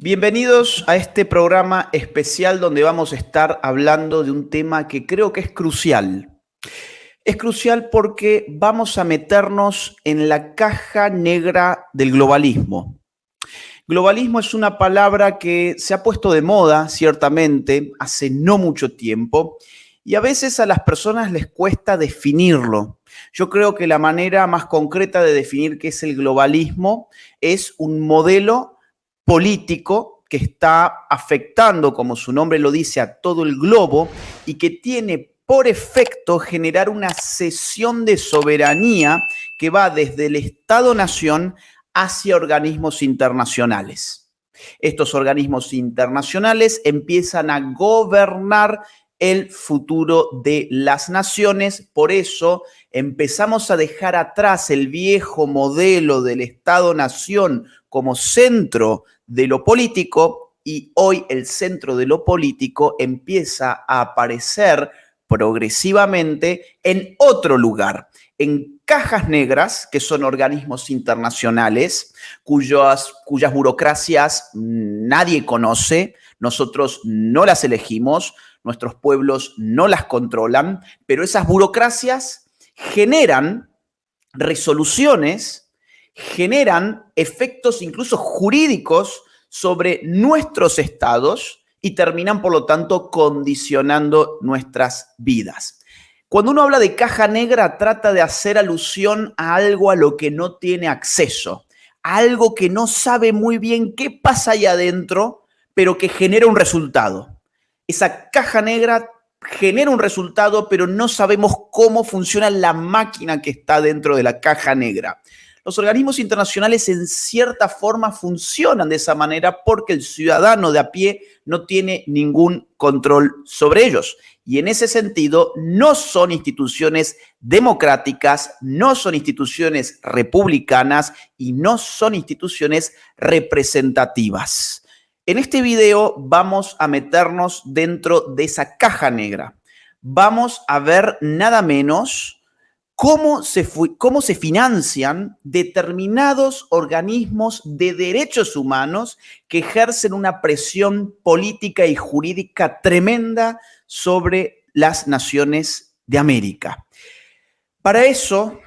Bienvenidos a este programa especial donde vamos a estar hablando de un tema que creo que es crucial. Es crucial porque vamos a meternos en la caja negra del globalismo. Globalismo es una palabra que se ha puesto de moda, ciertamente, hace no mucho tiempo, y a veces a las personas les cuesta definirlo. Yo creo que la manera más concreta de definir qué es el globalismo es un modelo político que está afectando, como su nombre lo dice, a todo el globo y que tiene por efecto generar una cesión de soberanía que va desde el Estado-nación hacia organismos internacionales. Estos organismos internacionales empiezan a gobernar el futuro de las naciones, por eso empezamos a dejar atrás el viejo modelo del Estado-nación como centro de lo político y hoy el centro de lo político empieza a aparecer progresivamente en otro lugar, en cajas negras, que son organismos internacionales cuyas burocracias nadie conoce, nosotros no las elegimos, nuestros pueblos no las controlan, pero esas burocracias generan resoluciones, generan efectos incluso jurídicos sobre nuestros estados y terminan, por lo tanto, condicionando nuestras vidas. Cuando uno habla de caja negra, trata de hacer alusión a algo a lo que no tiene acceso, a algo que no sabe muy bien qué pasa ahí adentro, pero que genera un resultado. Esa caja negra genera un resultado, pero no sabemos cómo funciona la máquina que está dentro de la caja negra. Los organismos internacionales en cierta forma funcionan de esa manera porque el ciudadano de a pie no tiene ningún control sobre ellos. Y en ese sentido no son instituciones democráticas, no son instituciones republicanas y no son instituciones representativas. En este video vamos a meternos dentro de esa caja negra. Vamos a ver nada menos cómo se financian determinados organismos de derechos humanos que ejercen una presión política y jurídica tremenda sobre las naciones de América. Para eso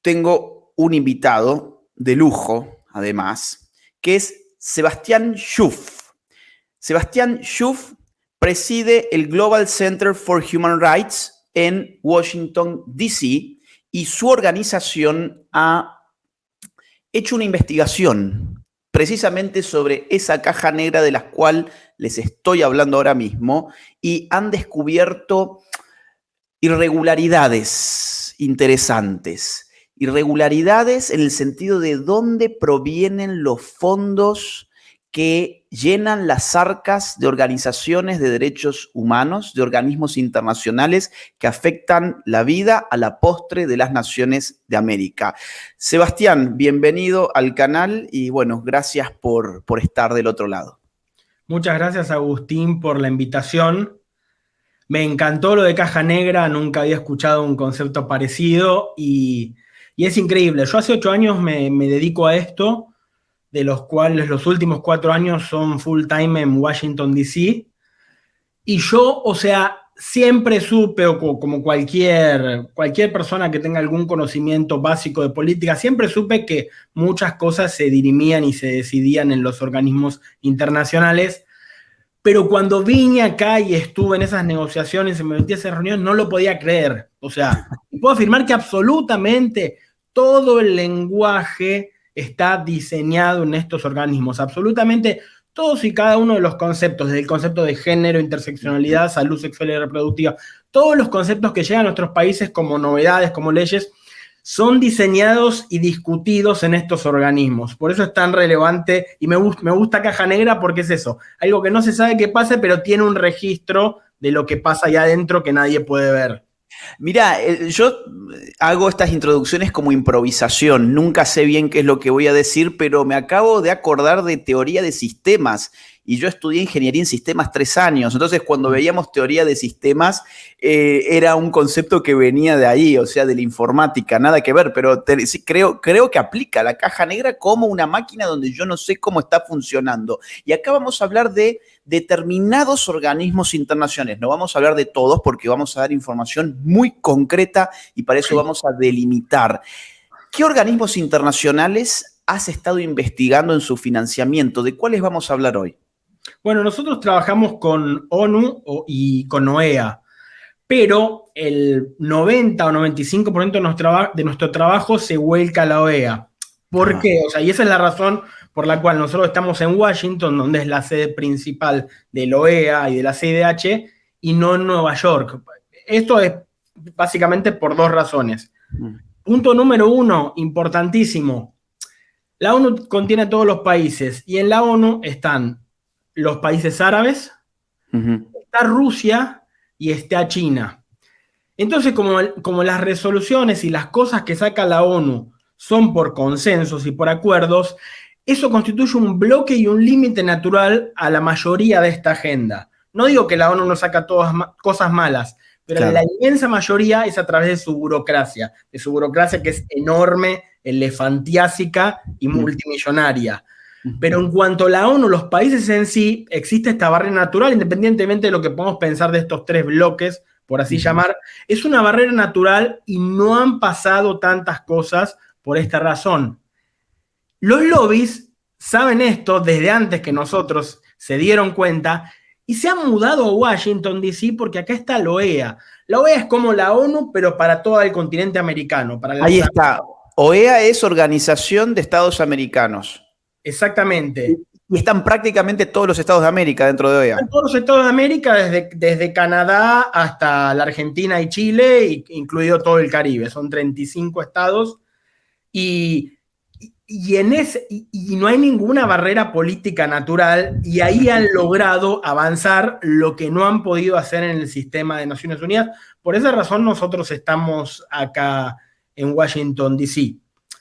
tengo un invitado de lujo, además, que es Sebastián Schuff. Sebastián Schuff preside el Global Center for Human Rights en Washington, D.C., y su organización ha hecho una investigación precisamente sobre esa caja negra de la cual les estoy hablando ahora mismo y han descubierto irregularidades interesantes. Irregularidades en el sentido de dónde provienen los fondos que llenan las arcas de organizaciones de derechos humanos, de organismos internacionales que afectan la vida a la postre de las naciones de América. Sebastián, bienvenido al canal y bueno, gracias por estar del otro lado. Muchas gracias, Agustín, por la invitación. Me encantó lo de caja negra, nunca había escuchado un concepto parecido y es increíble. Yo hace 8 años me dedico a esto, de los cuales los últimos 4 años son full time en Washington, D.C. Y yo, siempre supe, o como cualquier persona que tenga algún conocimiento básico de política, siempre supe que muchas cosas se dirimían y se decidían en los organismos internacionales. Pero cuando vine acá y estuve en esas negociaciones y me metí a esa reunión, no lo podía creer. Puedo afirmar que absolutamente todo el lenguaje está diseñado en estos organismos. Absolutamente todos y cada uno de los conceptos, desde el concepto de género, interseccionalidad, salud sexual y reproductiva, todos los conceptos que llegan a nuestros países como novedades, como leyes, son diseñados y discutidos en estos organismos. Por eso es tan relevante y me gusta Caja Negra porque es eso, algo que no se sabe qué pasa, pero tiene un registro de lo que pasa allá adentro que nadie puede ver. Mira, yo hago estas introducciones como improvisación, nunca sé bien qué es lo que voy a decir, pero me acabo de acordar de teoría de sistemas y yo estudié ingeniería en sistemas 3 años. Entonces, cuando veíamos teoría de sistemas, era un concepto que venía de ahí, o sea, de la informática, nada que ver, pero sí, creo que aplica la caja negra como una máquina donde yo no sé cómo está funcionando. Y acá vamos a hablar de determinados organismos internacionales. No vamos a hablar de todos porque vamos a dar información muy concreta y para eso vamos a delimitar. ¿Qué organismos internacionales has estado investigando en su financiamiento? ¿De cuáles vamos a hablar hoy? Bueno, nosotros trabajamos con ONU y con OEA, pero el 90 o 95% de nuestro trabajo se vuelca a la OEA. ¿Por qué? O sea, y esa es la razón por la cual nosotros estamos en Washington, donde es la sede principal de la OEA y de la CIDH, y no en Nueva York. Esto es básicamente por dos razones. Punto número uno, importantísimo. La ONU contiene a todos los países, y en la ONU están los países árabes, está Rusia y está China. Entonces, como las resoluciones y las cosas que saca la ONU son por consensos y por acuerdos, eso constituye un bloque y un límite natural a la mayoría de esta agenda. No digo que la ONU no saca todas cosas malas, pero claro, la inmensa mayoría es a través de su burocracia que es enorme, elefantiásica y multimillonaria. Pero en cuanto a la ONU, los países en sí, existe esta barrera natural, independientemente de lo que podamos pensar de estos tres bloques, por así llamar, es una barrera natural y no han pasado tantas cosas por esta razón. Los lobbies saben esto desde antes que nosotros se dieron cuenta y se han mudado a Washington, D.C. porque acá está la OEA. La OEA es como la ONU, pero para todo el continente americano. Ahí está. OEA es Organización de Estados Americanos. Exactamente. Y están prácticamente todos los estados de América dentro de OEA. Están todos los estados de América, desde Canadá hasta la Argentina y Chile, incluido todo el Caribe. Son 35 estados. Y no hay ninguna barrera política natural, y ahí han logrado avanzar lo que no han podido hacer en el sistema de Naciones Unidas. Por esa razón nosotros estamos acá en Washington, D.C.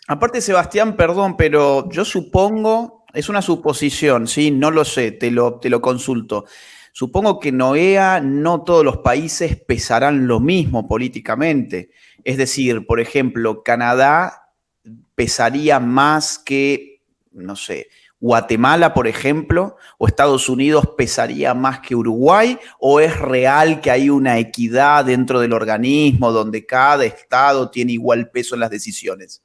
Aparte, Sebastián, perdón, pero yo supongo, es una suposición, ¿sí? No lo sé, te lo consulto. Supongo que en OEA no todos los países pesarán lo mismo políticamente. Es decir, por ejemplo, Canadá pesaría más que, no sé, Guatemala, por ejemplo, o Estados Unidos pesaría más que Uruguay, o es real que hay una equidad dentro del organismo donde cada estado tiene igual peso en las decisiones.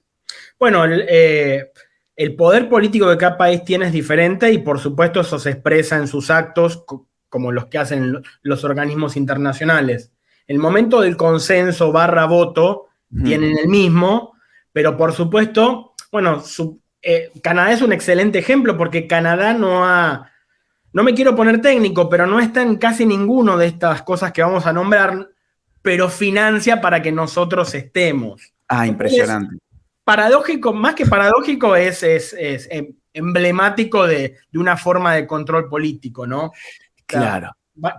Bueno, el poder político que cada país tiene es diferente y por supuesto eso se expresa en sus actos como los que hacen los organismos internacionales. El momento del consenso / voto tienen el mismo, pero por supuesto, bueno, Canadá es un excelente ejemplo porque Canadá no me quiero poner técnico, pero no está en casi ninguno de estas cosas que vamos a nombrar, pero financia para que nosotros estemos. Ah, impresionante. Paradójico, más que paradójico, es emblemático de una forma de control político, ¿no? Claro.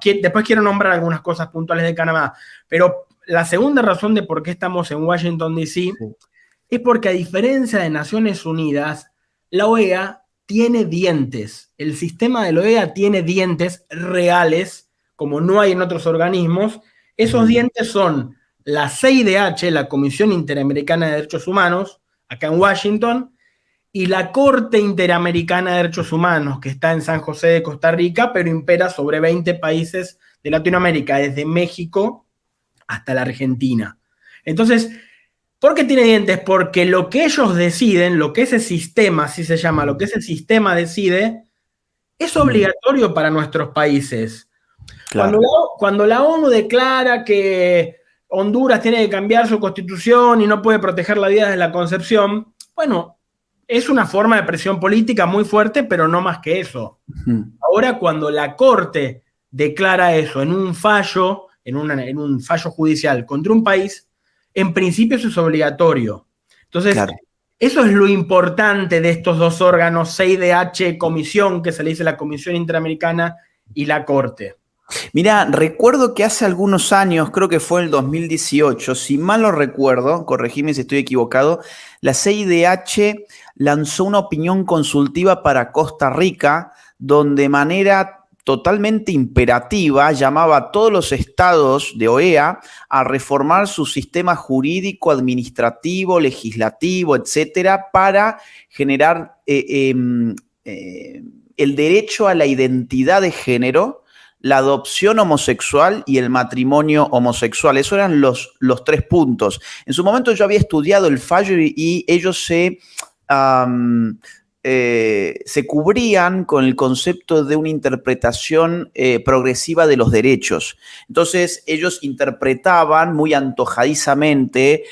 Después quiero nombrar algunas cosas puntuales de Canadá, pero la segunda razón de por qué estamos en Washington, D.C., es porque a diferencia de Naciones Unidas, la OEA tiene dientes. El sistema de la OEA tiene dientes reales, como no hay en otros organismos. Esos dientes son la CIDH, la Comisión Interamericana de Derechos Humanos, acá en Washington, y la Corte Interamericana de Derechos Humanos, que está en San José de Costa Rica, pero impera sobre 20 países de Latinoamérica, desde México hasta la Argentina. Entonces, ¿por qué tiene dientes? Porque lo que ellos deciden, lo que ese sistema, así se llama, lo que ese sistema decide, es obligatorio para nuestros países. Claro. Cuando la ONU declara que Honduras tiene que cambiar su constitución y no puede proteger la vida desde la concepción, bueno, es una forma de presión política muy fuerte, pero no más que eso. Ahora, cuando la Corte declara eso en un fallo, en un fallo judicial contra un país, en principio eso es obligatorio. Entonces, claro, eso es lo importante de estos dos órganos, CIDH, Comisión, que se le dice la Comisión Interamericana, y la Corte. Mira, recuerdo que hace algunos años, creo que fue el 2018, si mal no recuerdo, corregime si estoy equivocado, la CIDH lanzó una opinión consultiva para Costa Rica, donde de manera totalmente imperativa llamaba a todos los estados de OEA a reformar su sistema jurídico, administrativo, legislativo, etcétera, para generar el derecho a la identidad de género, la adopción homosexual y el matrimonio homosexual. Esos eran los 3 puntos. En su momento yo había estudiado el fallo y ellos se cubrían con el concepto de una interpretación progresiva de los derechos. Entonces, ellos interpretaban muy antojadizamente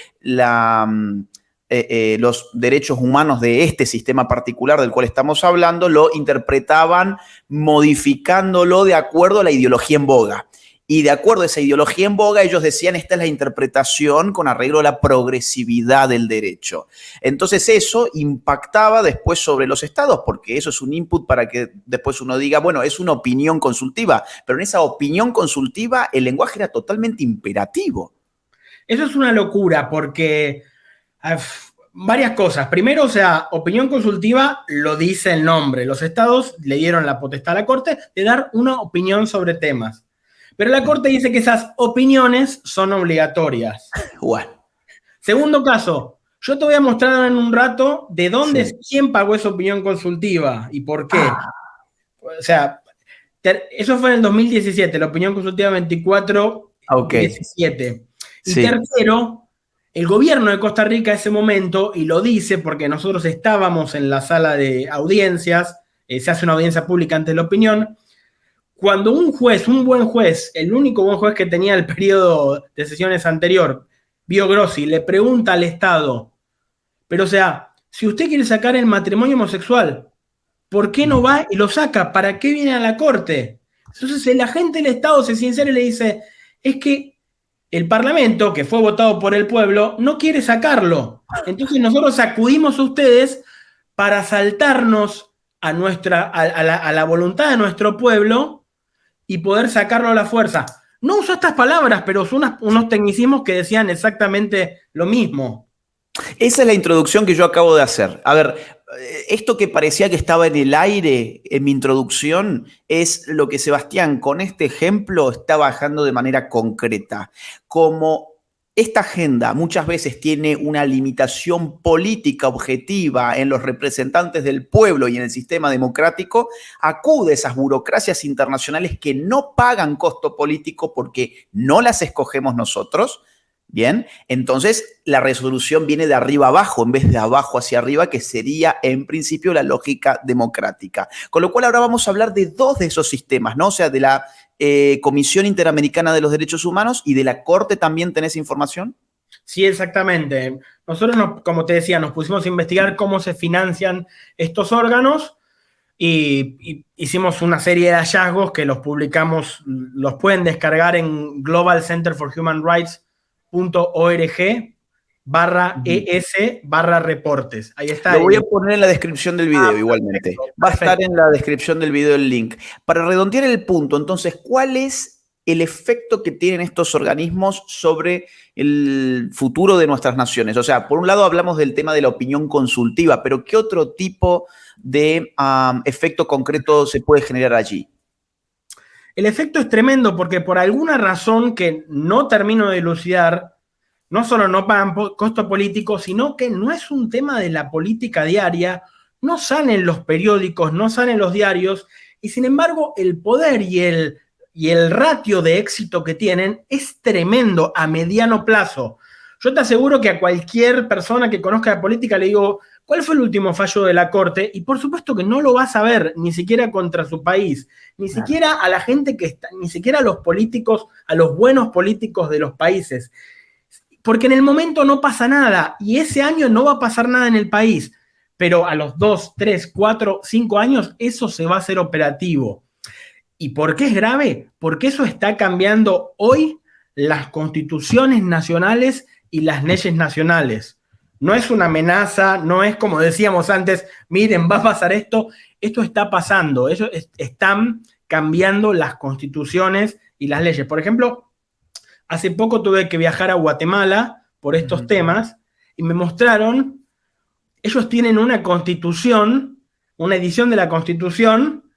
los derechos humanos de este sistema particular del cual estamos hablando, lo interpretaban modificándolo de acuerdo a la ideología en boga. Y de acuerdo a esa ideología en boga, ellos decían, esta es la interpretación con arreglo a la progresividad del derecho. Entonces eso impactaba después sobre los estados, porque eso es un input para que después uno diga, bueno, es una opinión consultiva, pero en esa opinión consultiva el lenguaje era totalmente imperativo. Eso es una locura, porque varias cosas. Primero, o sea, opinión consultiva lo dice el nombre. Los estados le dieron la potestad a la Corte de dar una opinión sobre temas. Pero la Corte dice que esas opiniones son obligatorias. Bueno. Segundo caso, yo te voy a mostrar en un rato de dónde, quién pagó esa opinión consultiva y por qué. O sea, eso fue en el 2017, la opinión consultiva 24-17. Y tercero, el gobierno de Costa Rica en ese momento, y lo dice porque nosotros estábamos en la sala de audiencias, se hace una audiencia pública ante la opinión. Cuando un juez, un buen juez, el único buen juez que tenía el periodo de sesiones anterior, Bio Grossi, le pregunta al Estado, pero o sea, si usted quiere sacar el matrimonio homosexual, ¿por qué no va y lo saca? ¿Para qué viene a la Corte? Entonces el agente del Estado se sincera y le dice, es que el Parlamento, que fue votado por el pueblo, no quiere sacarlo. Entonces nosotros acudimos a ustedes para saltarnos a la voluntad de nuestro pueblo y poder sacarlo a la fuerza. No usó estas palabras, pero son unos tecnicismos que decían exactamente lo mismo. Esa es la introducción que yo acabo de hacer. A ver, esto que parecía que estaba en el aire en mi introducción es lo que Sebastián con este ejemplo está bajando de manera concreta. Como esta agenda muchas veces tiene una limitación política objetiva en los representantes del pueblo y en el sistema democrático, acude a esas burocracias internacionales que no pagan costo político porque no las escogemos nosotros. Bien, entonces la resolución viene de arriba abajo en vez de abajo hacia arriba, que sería en principio la lógica democrática. Con lo cual ahora vamos a hablar de 2 de esos sistemas, ¿no? O sea, de la Comisión Interamericana de los Derechos Humanos y de la Corte. ¿También tenés información? Sí, exactamente. Nosotros, como te decía, nos pusimos a investigar cómo se financian estos órganos y hicimos una serie de hallazgos que los publicamos, los pueden descargar en Global Center for Human Rights.org/ES/reportes. Ahí está. Lo voy a poner en la descripción del video igualmente. Perfecto. Va a estar en la descripción del video el link. Para redondear el punto, entonces, ¿cuál es el efecto que tienen estos organismos sobre el futuro de nuestras naciones? O sea, por un lado hablamos del tema de la opinión consultiva, pero ¿qué otro tipo de efecto concreto se puede generar allí? El efecto es tremendo porque por alguna razón que no termino de elucidar, no solo no pagan costo político, sino que no es un tema de la política diaria, no salen los periódicos, no salen los diarios, y sin embargo el poder y el ratio de éxito que tienen es tremendo a mediano plazo. Yo te aseguro que a cualquier persona que conozca la política le digo, ¿cuál fue el último fallo de la Corte? Y por supuesto que no lo vas a ver, ni siquiera contra su país, ni siquiera a la gente que está, ni siquiera a los políticos, a los buenos políticos de los países. Porque en el momento no pasa nada, y ese año no va a pasar nada en el país, pero a los 2, 3, 4, 5 años eso se va a hacer operativo. ¿Y por qué es grave? Porque eso está cambiando hoy las constituciones nacionales y las leyes nacionales. No es una amenaza, no es como decíamos antes, miren, va a pasar esto. Esto está pasando, están cambiando las constituciones y las leyes. Por ejemplo, hace poco tuve que viajar a Guatemala por estos temas y me mostraron, ellos tienen una constitución, una edición de la constitución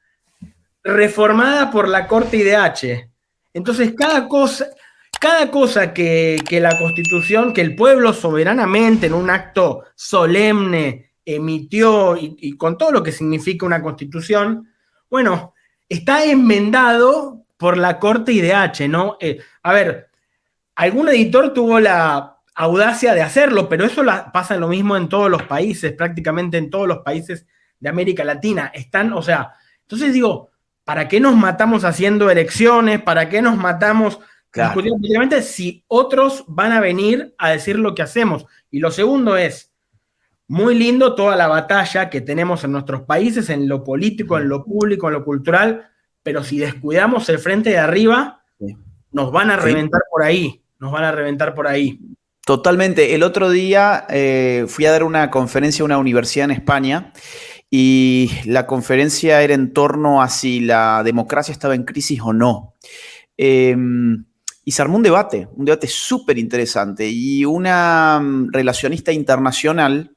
reformada por la Corte IDH. Entonces, cada cosa que la Constitución, que el pueblo soberanamente en un acto solemne emitió y con todo lo que significa una Constitución, bueno, está enmendado por la Corte IDH, ¿no? A ver, algún editor tuvo la audacia de hacerlo, pero eso pasa lo mismo en todos los países, prácticamente en todos los países de América Latina. Entonces digo, ¿para qué nos matamos haciendo elecciones? ¿Para qué nos matamos discutiendo políticamente si otros van a venir a decir lo que hacemos? Y lo segundo es, muy lindo toda la batalla que tenemos en nuestros países, en lo político, en lo público, en lo cultural, pero si descuidamos el frente de arriba, nos van a reventar por ahí. Nos van a reventar por ahí. Totalmente. El otro día fui a dar una conferencia a una universidad en España y la conferencia era en torno a si la democracia estaba en crisis o no. Y se armó un debate súper interesante. Y una relacionista internacional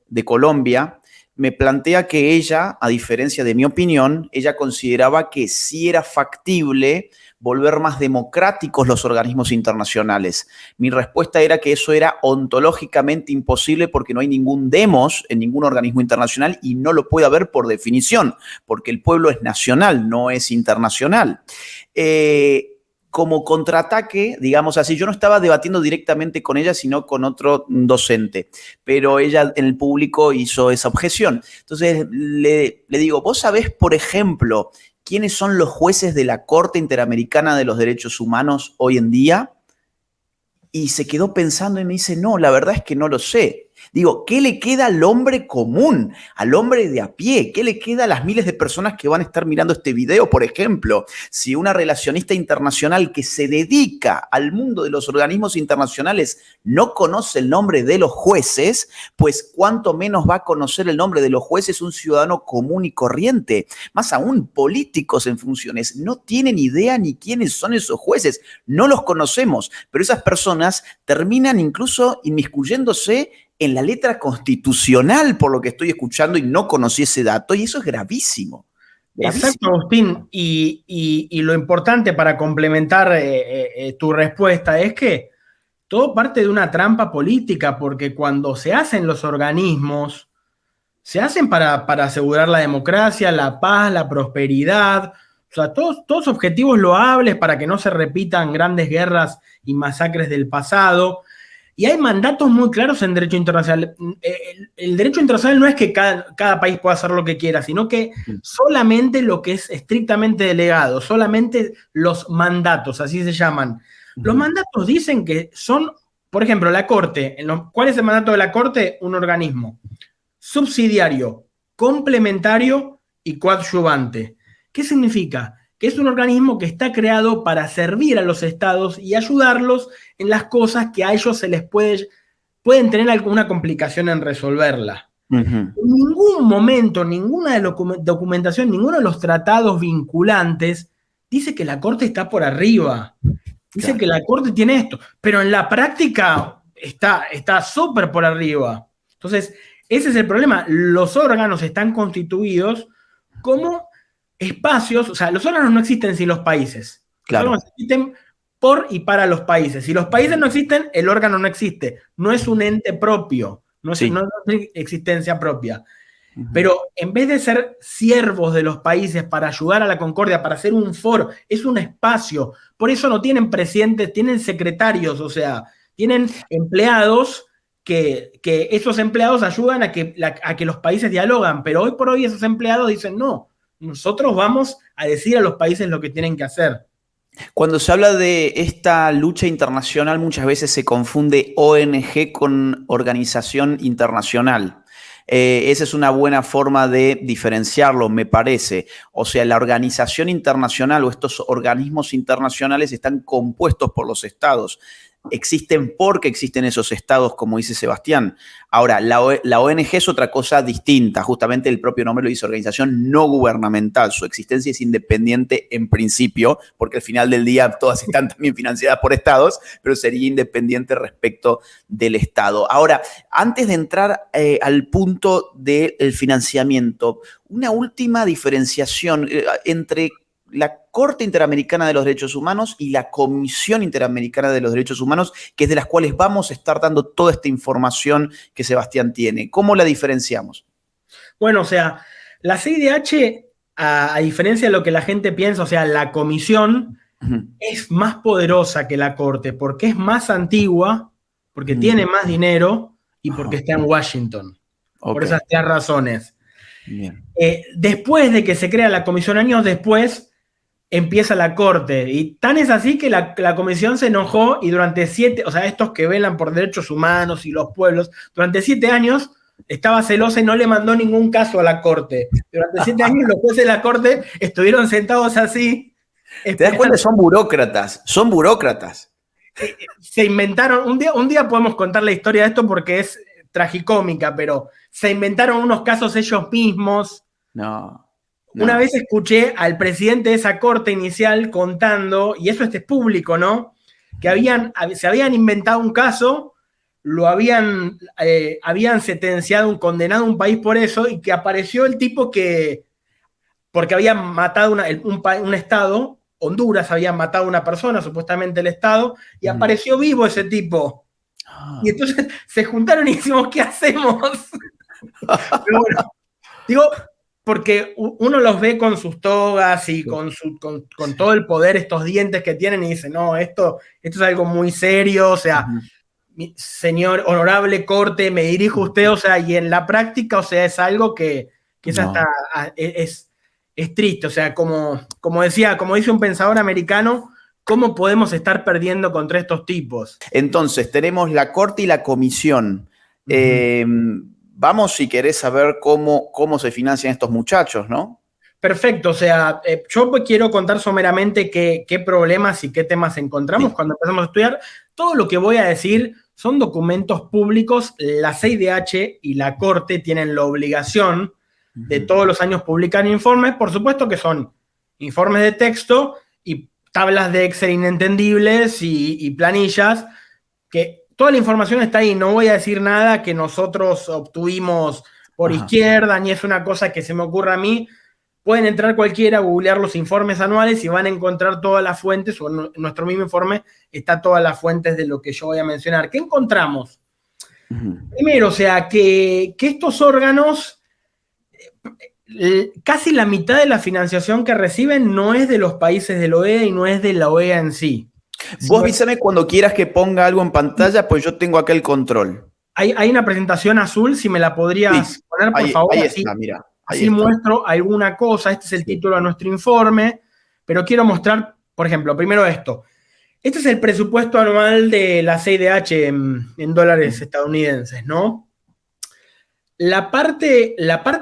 de Colombia me plantea que ella, a diferencia de mi opinión, ella consideraba que sí era factible volver más democráticos los organismos internacionales. Mi respuesta era que eso era ontológicamente imposible porque no hay ningún demos en ningún organismo internacional y no lo puede haber por definición, porque el pueblo es nacional, no es internacional. Como contraataque, digamos así, yo no estaba debatiendo directamente con ella, sino con otro docente, pero ella en el público hizo esa objeción. Entonces le digo, ¿vos sabés, por ejemplo, quiénes son los jueces de la Corte Interamericana de los Derechos Humanos hoy en día? Y se quedó pensando y me dice, no, la verdad es que no lo sé. Digo, ¿qué le queda al hombre común, al hombre de a pie? ¿Qué le queda a las miles de personas que van a estar mirando este video, por ejemplo? Si una relacionista internacional que se dedica al mundo de los organismos internacionales no conoce el nombre de los jueces, pues cuánto menos va a conocer el nombre de los jueces un ciudadano común y corriente. Más aún, políticos en funciones no tienen idea ni quiénes son esos jueces. No los conocemos, pero esas personas terminan incluso inmiscuyéndose en la letra constitucional, por lo que estoy escuchando, y no conocí ese dato, y eso es gravísimo. Exacto, Agustín. Y lo importante para complementar tu respuesta es que todo parte de una trampa política, porque cuando se hacen los organismos, se hacen para asegurar la democracia, la paz, la prosperidad, o sea, todos objetivos loables para que no se repitan grandes guerras y masacres del pasado. Y hay mandatos muy claros en derecho internacional. El derecho internacional no es que cada país pueda hacer lo que quiera, sino que solamente lo que es estrictamente delegado, solamente los mandatos, así se llaman. Los mandatos dicen que son, por ejemplo, la Corte. ¿Cuál es el mandato de la Corte? Un organismo subsidiario, complementario y coadyuvante. ¿Qué significa? Que es un organismo que está creado para servir a los estados y ayudarlos en las cosas que a ellos se les pueden tener alguna complicación en resolverla. En ningún momento, ninguna de la documentación, ninguno de los tratados vinculantes dice que la Corte está por arriba. Dice que la Corte tiene esto, pero en la práctica está súper por arriba. Entonces, ese es el problema. Los órganos están constituidos como espacios, o sea, los órganos no existen sin los países. Claro. Los órganos existen por y para los países. Si los países no existen, el órgano no existe. No es un ente propio, no es una existencia propia. Pero en vez de ser siervos de los países para ayudar a la concordia, para hacer un foro, es un espacio. Por eso no tienen presidentes, tienen secretarios, o sea, tienen empleados que esos empleados ayudan a que los países dialogan. Pero hoy por hoy esos empleados dicen, no, nosotros vamos a decir a los países lo que tienen que hacer. Cuando se habla de esta lucha internacional, muchas veces se confunde ONG con organización internacional. Esa es una buena forma de diferenciarlo, me parece. O sea, la organización internacional o estos organismos internacionales están compuestos por los estados. existen porque existen esos estados, como dice Sebastián. Ahora, la ONG es otra cosa distinta. Justamente el propio nombre lo dice, organización no gubernamental. Su existencia es independiente en principio, porque al final del día todas están también financiadas por estados, pero sería independiente respecto del Estado. Ahora, antes de entrar al punto del financiamiento, una última diferenciación entre la Corte Interamericana de los Derechos Humanos y la Comisión Interamericana de los Derechos Humanos, que es de las cuales vamos a estar dando toda esta información que Sebastián tiene. ¿Cómo la diferenciamos? Bueno, o sea, la CIDH, a diferencia de lo que la gente piensa, o sea, la comisión es más poderosa que la Corte, porque es más antigua, porque tiene más dinero y porque está en Washington. Okay. Por esas tres razones. Bien. Después de que se crea la comisión, años después, empieza la Corte. Y tan es así que la comisión se enojó y durante 7, o sea, estos que velan por derechos humanos y los pueblos, durante 7 años estaba celosa y no le mandó ningún caso a la Corte. Durante 7 años los jueces de la Corte estuvieron sentados así. ¿Te das cuenta? Son burócratas, son burócratas. Se inventaron, un día podemos contar la historia de esto porque es tragicómica, pero se inventaron unos casos ellos mismos. No. Una vez escuché al presidente de esa corte inicial contando, y eso es público, ¿no? Que se habían inventado un caso, lo habían sentenciado, condenado a un país por eso, y que apareció el tipo porque había matado un estado, Honduras había matado a una persona, supuestamente el estado, y apareció vivo ese tipo. Y entonces se juntaron y decimos, ¿qué hacemos? Pero bueno, digo, porque uno los ve con sus togas y con todo el poder, estos dientes que tienen, y dice, no, esto es algo muy serio, o sea, señor honorable corte, me dirijo a usted, o sea, y en la práctica, o sea, es algo que es hasta, es triste, o sea, como dice un pensador americano, ¿cómo podemos estar perdiendo contra estos tipos? Entonces, tenemos la Corte y la Comisión. Vamos, si querés saber cómo se financian estos muchachos, ¿no? Perfecto, o sea, yo quiero contar someramente qué problemas y qué temas encontramos cuando empezamos a estudiar. Todo lo que voy a decir son documentos públicos. La CIDH y la Corte tienen la obligación de todos los años publicar informes. Por supuesto que son informes de texto y tablas de Excel inentendibles y planillas, que toda la información está ahí. No voy a decir nada que nosotros obtuvimos por izquierda, ni es una cosa que se me ocurra a mí. Pueden entrar cualquiera, googlear los informes anuales y van a encontrar todas las fuentes, o en nuestro mismo informe está todas las fuentes de lo que yo voy a mencionar. ¿Qué encontramos? Primero, o sea, que estos órganos, casi la mitad de la financiación que reciben no es de los países de la OEA y no es de la OEA en sí. Vos avísame cuando quieras que ponga algo en pantalla, pues yo tengo acá el control. Hay una presentación azul, si me la podrías poner, por favor. Ahí está, mira. Así muestro alguna cosa. Este es el título de nuestro informe, pero quiero mostrar, por ejemplo, primero esto. Este es el presupuesto anual de la CIDH en dólares estadounidenses, ¿no? La parte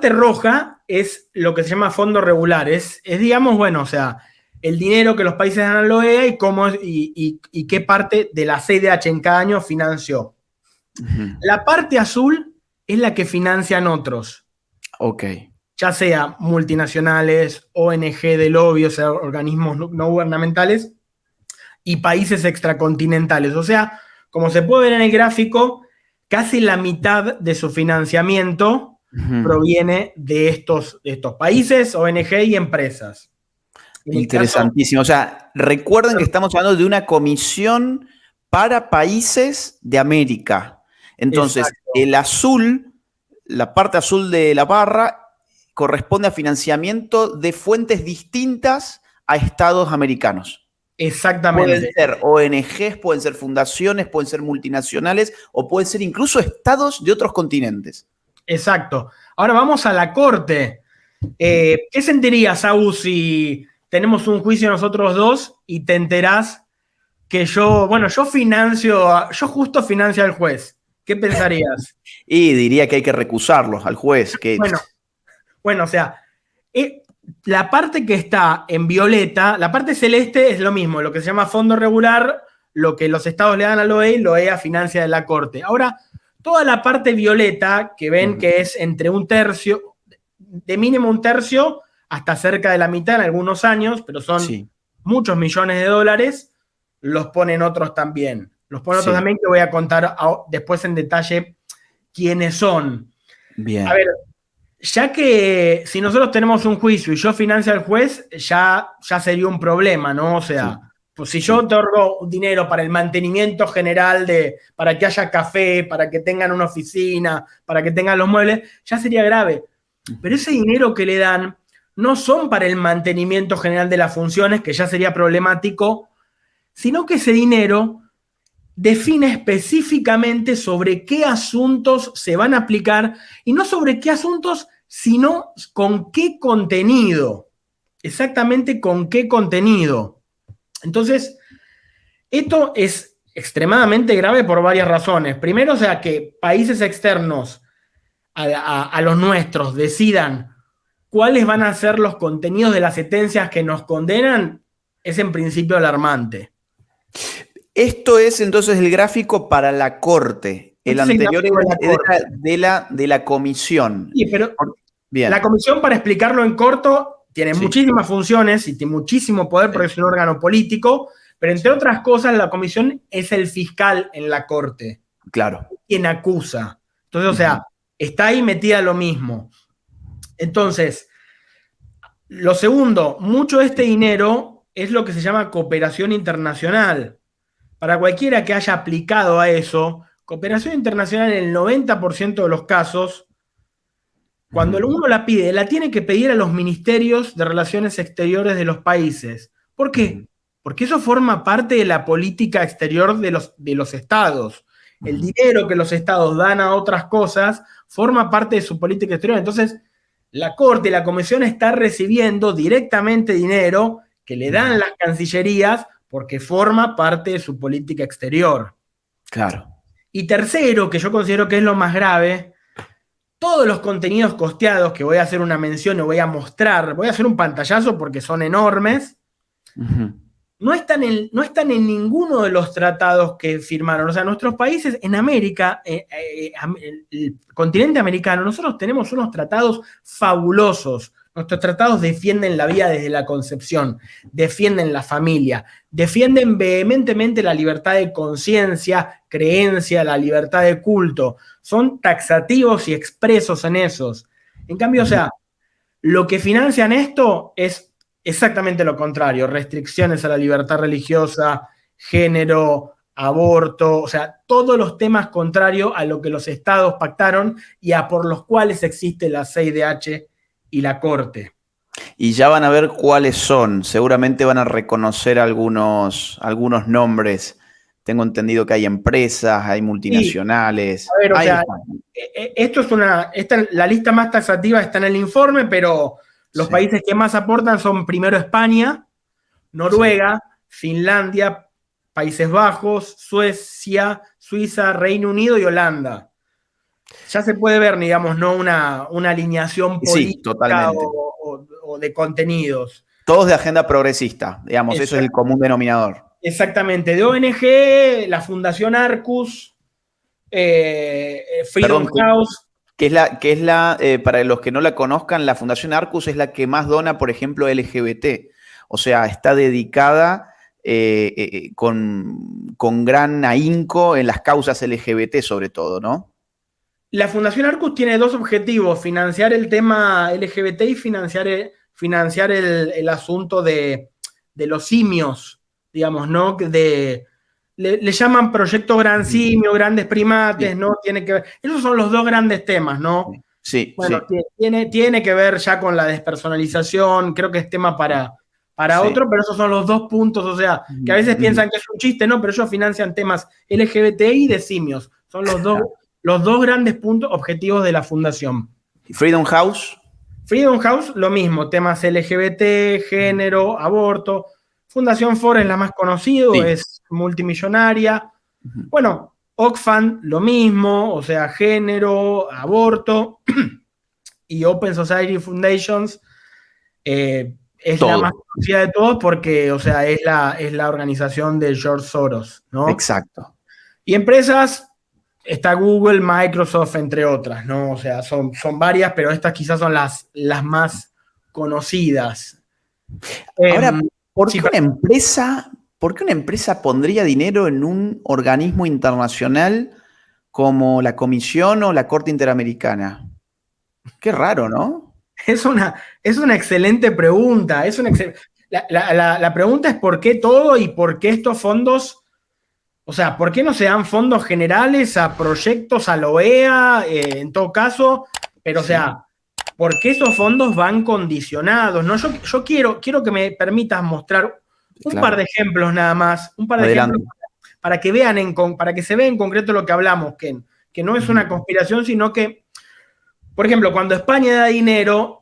roja es lo que se llama fondo regular. Es digamos, bueno, o sea, el dinero que los países dan a la OEA y qué parte de la CIDH en cada año financió. La parte azul es la que financian otros. Ok. Ya sea multinacionales, ONG de lobby, o sea, organismos no gubernamentales, y países extracontinentales. O sea, como se puede ver en el gráfico, casi la mitad de su financiamiento proviene de estos países, ONG y empresas. Interesantísimo. O sea, recuerden que estamos hablando de una comisión para países de América. Entonces, el azul, la parte azul de la barra, corresponde a financiamiento de fuentes distintas a estados americanos. Exactamente. Pueden ser ONGs, pueden ser fundaciones, pueden ser multinacionales o pueden ser incluso estados de otros continentes. Exacto. Ahora vamos a la corte. ¿Qué sentirías, Saúl, si tenemos un juicio nosotros dos y te enterás que yo justo financio al juez? ¿Qué pensarías? Y diría que hay que recusarlos al juez. Bueno, o sea, la parte que está en violeta, la parte celeste es lo mismo, lo que se llama fondo regular, lo que los estados le dan a la OEA y la OEA financia de la Corte. Ahora, toda la parte violeta, que ven que es entre un tercio, de mínimo un tercio, hasta cerca de la mitad en algunos años, pero son muchos millones de dólares, los ponen otros también. Los ponen otros también que voy a contar después en detalle quiénes son. Bien. A ver, ya que si nosotros tenemos un juicio y yo financio al juez, ya sería un problema, ¿no? O sea, pues si yo otorgo dinero para el mantenimiento general, para que haya café, para que tengan una oficina, para que tengan los muebles, ya sería grave. Pero ese dinero que le dan no son para el mantenimiento general de las funciones, que ya sería problemático, sino que ese dinero define específicamente sobre qué asuntos se van a aplicar, y no sobre qué asuntos, sino con qué contenido. Exactamente con qué contenido. Entonces, esto es extremadamente grave por varias razones. Primero, o sea, que países externos a los nuestros decidan cuáles van a ser los contenidos de las sentencias que nos condenan, es en principio alarmante. Esto es entonces el gráfico para la Corte. El anterior era de la comisión. Sí, pero la comisión, para explicarlo en corto, tiene muchísimas funciones y tiene muchísimo poder porque es un órgano político, pero entre otras cosas la comisión es el fiscal en la Corte. Claro. Quien acusa. Entonces, o sea, está ahí metida lo mismo. Entonces, lo segundo, mucho de este dinero es lo que se llama cooperación internacional. Para cualquiera que haya aplicado a eso, cooperación internacional en el 90% de los casos, cuando uno la pide, la tiene que pedir a los ministerios de Relaciones Exteriores de los países. ¿Por qué? Porque eso forma parte de la política exterior de los estados. El dinero que los estados dan a otras cosas forma parte de su política exterior. Entonces, la Corte, la Comisión está recibiendo directamente dinero que le dan las cancillerías porque forma parte de su política exterior. Claro. Y tercero, que yo considero que es lo más grave, todos los contenidos costeados, que voy a hacer una mención y voy a mostrar, voy a hacer un pantallazo porque son enormes, no están en ninguno de los tratados que firmaron. O sea, nuestros países en América, el continente americano, nosotros tenemos unos tratados fabulosos. Nuestros tratados defienden la vida desde la concepción, defienden la familia, defienden vehementemente la libertad de conciencia, creencia, la libertad de culto. Son taxativos y expresos en esos. En cambio, o sea, lo que financian esto es exactamente lo contrario. Restricciones a la libertad religiosa, género, aborto, o sea, todos los temas contrarios a lo que los estados pactaron y a por los cuales existe la CIDH y la Corte. Y ya van a ver cuáles son. Seguramente van a reconocer algunos nombres. Tengo entendido que hay empresas, hay multinacionales. Sí. A ver, o sea, esto es la lista más taxativa está en el informe, pero los países que más aportan son primero España, Noruega, Finlandia, Países Bajos, Suecia, Suiza, Reino Unido y Holanda. Ya se puede ver, digamos, ¿no? Una alineación política o de contenidos. Todos de agenda progresista, digamos, eso es el común denominador. Exactamente, de ONG, la Fundación Arcus, Freedom House. Que es la para los que no la conozcan, la Fundación Arcus es la que más dona, por ejemplo, LGBT. O sea, está dedicada con gran ahínco en las causas LGBT, sobre todo, ¿no? La Fundación Arcus tiene dos objetivos: financiar el tema LGBT y financiar el asunto de los simios, digamos, ¿no? Le llaman proyecto Gran Simio, grandes primates, ¿no? Tiene que ver. Esos son los dos grandes temas, ¿no? Sí. Bueno, tiene que ver ya con la despersonalización, creo que es tema para otro, pero esos son los dos puntos, o sea, que a veces piensan que es un chiste, ¿no? Pero ellos financian temas LGBTI y de simios. Son los dos grandes puntos objetivos de la fundación. Freedom House. Freedom House, lo mismo, temas LGBT, género, aborto. Fundación Ford es la más conocida, es multimillonaria. Bueno, Oxfam, lo mismo, o sea, género, aborto. Y Open Society Foundations, es la más conocida de todos porque, o sea, es la organización de George Soros, ¿no? Exacto. Y empresas, está Google, Microsoft, entre otras, ¿no? O sea, son varias, pero estas quizás son las más conocidas. Ahora, ¿por Sí, qué una empresa pondría dinero en un organismo internacional como la Comisión o la Corte Interamericana? Qué raro, ¿no? es una excelente pregunta. La pregunta es por qué todo y por qué estos fondos, o sea, ¿por qué no se dan fondos generales a proyectos, a la OEA, en todo caso? Pero, o sea, ¿por qué esos fondos van condicionados? ¿No? Yo quiero que me permitas mostrar un par de ejemplos nada más, un par de ejemplos para que vean, para que se vea en concreto lo que hablamos, que no es una conspiración, sino que, por ejemplo, cuando España da dinero,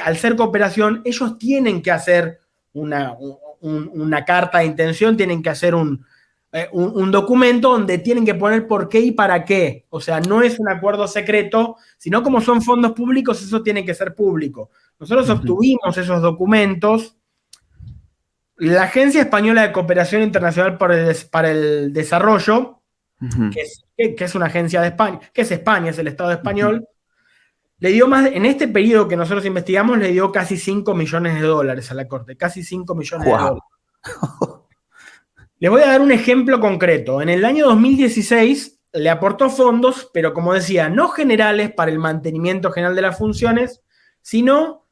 al ser cooperación, ellos tienen que hacer una carta de intención, tienen que hacer un documento donde tienen que poner por qué y para qué. O sea, no es un acuerdo secreto, sino como son fondos públicos, eso tiene que ser público. Nosotros obtuvimos esos documentos. La Agencia Española de Cooperación Internacional para el Desarrollo, que es una agencia de España, que es España, es el Estado español, le dio en este periodo que nosotros investigamos, le dio casi 5 millones de dólares a la Corte, casi 5 millones de dólares. Les voy a dar un ejemplo concreto. En el año 2016 le aportó fondos, pero como decía, no generales para el mantenimiento general de las funciones, sino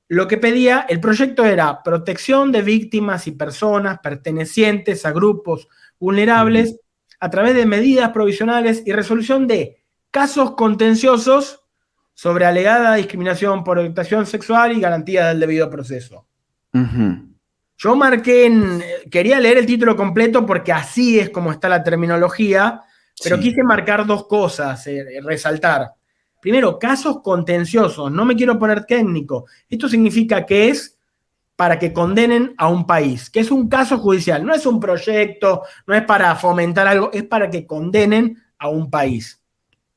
lo que pedía, el proyecto era protección de víctimas y personas pertenecientes a grupos vulnerables a través de medidas provisionales y resolución de casos contenciosos sobre alegada discriminación por orientación sexual y garantía del debido proceso. Yo quería leer el título completo porque así es como está la terminología, pero quise marcar dos cosas, resaltar. Primero, casos contenciosos, no me quiero poner técnico. Esto significa que es para que condenen a un país, que es un caso judicial, no es un proyecto, no es para fomentar algo, es para que condenen a un país.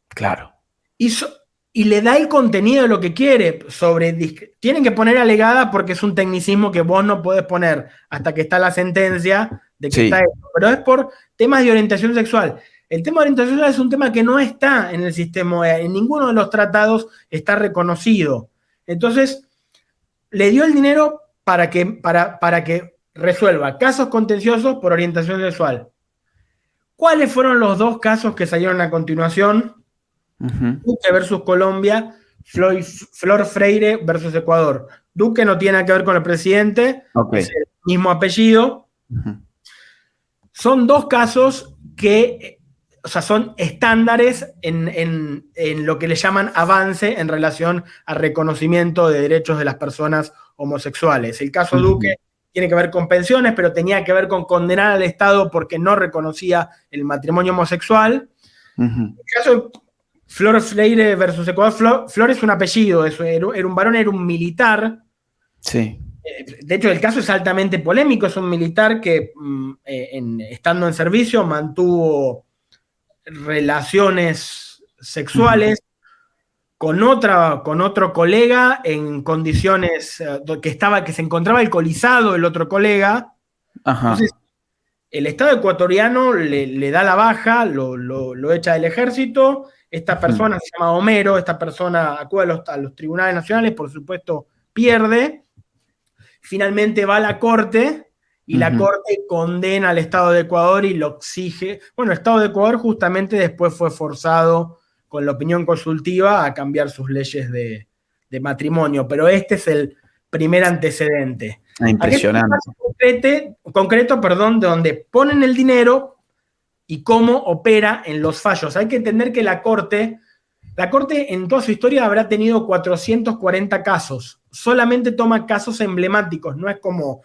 Claro. Y le da el contenido de lo que quiere. Tienen que poner alegada porque es un tecnicismo que vos no podés poner hasta que está la sentencia de que está eso. Pero es por temas de orientación sexual. El tema de orientación sexual es un tema que no está en el sistema OEA. En ninguno de los tratados está reconocido. Entonces, le dio el dinero para que resuelva casos contenciosos por orientación sexual. ¿Cuáles fueron los dos casos que salieron a continuación? Duque versus Colombia, Flor Freire versus Ecuador. Duque no tiene nada que ver con el presidente, es el mismo apellido. Son dos casos que, o sea, son estándares en lo que le llaman avance en relación al reconocimiento de derechos de las personas homosexuales. El caso Duque tiene que ver con pensiones, pero tenía que ver con condenar al Estado porque no reconocía el matrimonio homosexual. El caso Flor Freire versus Ecuador, Flor es un apellido, era un varón, era un militar. Sí. De hecho, el caso es altamente polémico, es un militar que estando en servicio mantuvo relaciones sexuales con otro colega en condiciones que se encontraba alcoholizado el otro colega. Entonces, el Estado ecuatoriano le da la baja, lo echa del ejército. Esta persona se llama Homero, esta persona acude a los tribunales nacionales, por supuesto pierde, finalmente va a la corte y la corte condena al Estado de Ecuador y lo exige. Bueno, el Estado de Ecuador justamente después fue forzado con la opinión consultiva a cambiar sus leyes de matrimonio, pero este es el primer antecedente. Impresionante. Concreto, donde ponen el dinero y cómo opera en los fallos. Hay que entender que la Corte en toda su historia habrá tenido 440 casos. Solamente toma casos emblemáticos, no es como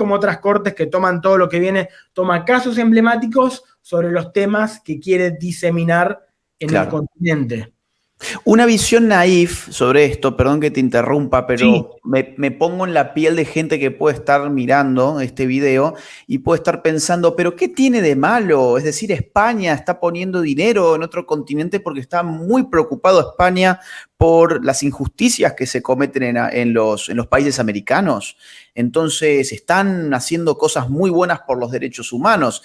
otras cortes que toman todo lo que viene, toma casos emblemáticos sobre los temas que quiere diseminar en el continente. Una visión naif sobre esto, perdón que te interrumpa, Sí, pero me pongo en la piel de gente que puede estar mirando este video y puede estar pensando, pero ¿qué tiene de malo? Es decir, España está poniendo dinero en otro continente porque está muy preocupado España por las injusticias que se cometen en los países americanos. Entonces, están haciendo cosas muy buenas por los derechos humanos.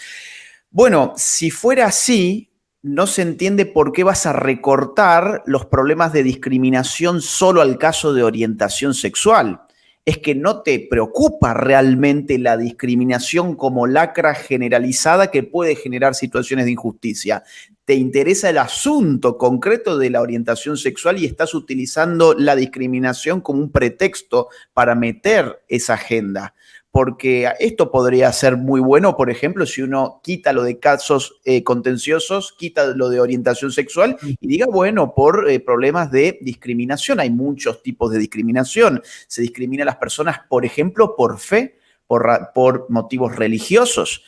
Bueno, si fuera así, no se entiende por qué vas a recortar los problemas de discriminación solo al caso de orientación sexual. Es que no te preocupa realmente la discriminación como lacra generalizada que puede generar situaciones de injusticia. Te interesa el asunto concreto de la orientación sexual y estás utilizando la discriminación como un pretexto para meter esa agenda, porque esto podría ser muy bueno, por ejemplo, si uno quita lo de casos contenciosos, quita lo de orientación sexual y diga, bueno, por problemas de discriminación. Hay muchos tipos de discriminación. Se discrimina a las personas, por ejemplo, por fe, por motivos religiosos.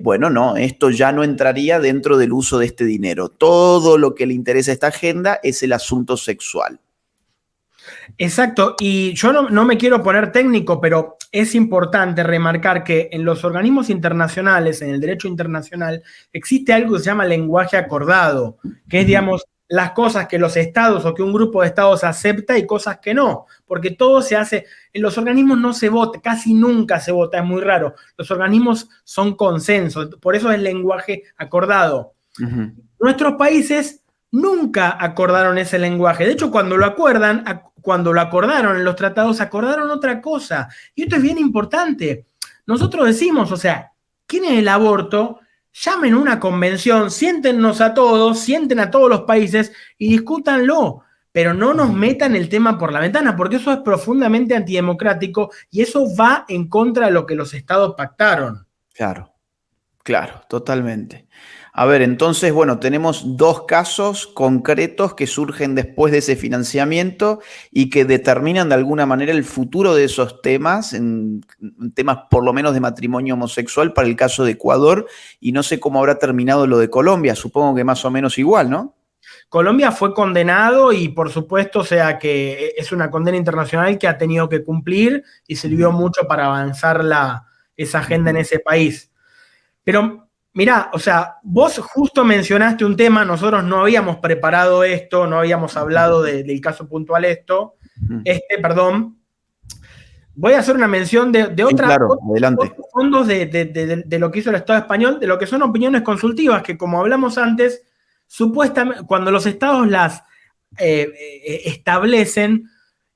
Bueno, no, esto ya no entraría dentro del uso de este dinero. Todo lo que le interesa a esta agenda es el asunto sexual. exacto. Y yo no me quiero poner técnico, pero es importante remarcar que en los organismos internacionales, en el derecho internacional, existe algo que se llama lenguaje acordado, que es, digamos, las cosas que los estados o que un grupo de estados acepta y cosas que no, porque todo se hace, en los organismos no se vota, casi nunca se vota, es muy raro. Los organismos son consensos, por eso es lenguaje acordado. Uh-huh. Nuestros países nunca acordaron ese lenguaje. De hecho, cuando lo acordaron en los tratados, acordaron otra cosa. Y esto es bien importante. Nosotros decimos, o sea, ¿quieren el aborto? Llamen a una convención, siéntenos a todos, sienten a todos los países y discútanlo. Pero no nos metan el tema por la ventana, porque eso es profundamente antidemocrático y eso va en contra de lo que los estados pactaron. Claro, claro, totalmente. A ver, entonces, bueno, tenemos dos casos concretos que surgen después de ese financiamiento y que determinan de alguna manera el futuro de esos temas, en temas por lo menos de matrimonio homosexual para el caso de Ecuador, y no sé cómo habrá terminado lo de Colombia, supongo que más o menos igual, ¿no? Colombia fue condenado y por supuesto, o sea, que es una condena internacional que ha tenido que cumplir y sirvió mucho para avanzar esa agenda en ese país. Pero mirá, o sea, vos justo mencionaste un tema, nosotros no habíamos preparado esto, no habíamos hablado del caso puntual perdón. Voy a hacer una mención de Claro, adelante. otros fondos de lo que hizo el Estado español, de lo que son opiniones consultivas, que como hablamos antes, supuestamente cuando los estados las establecen,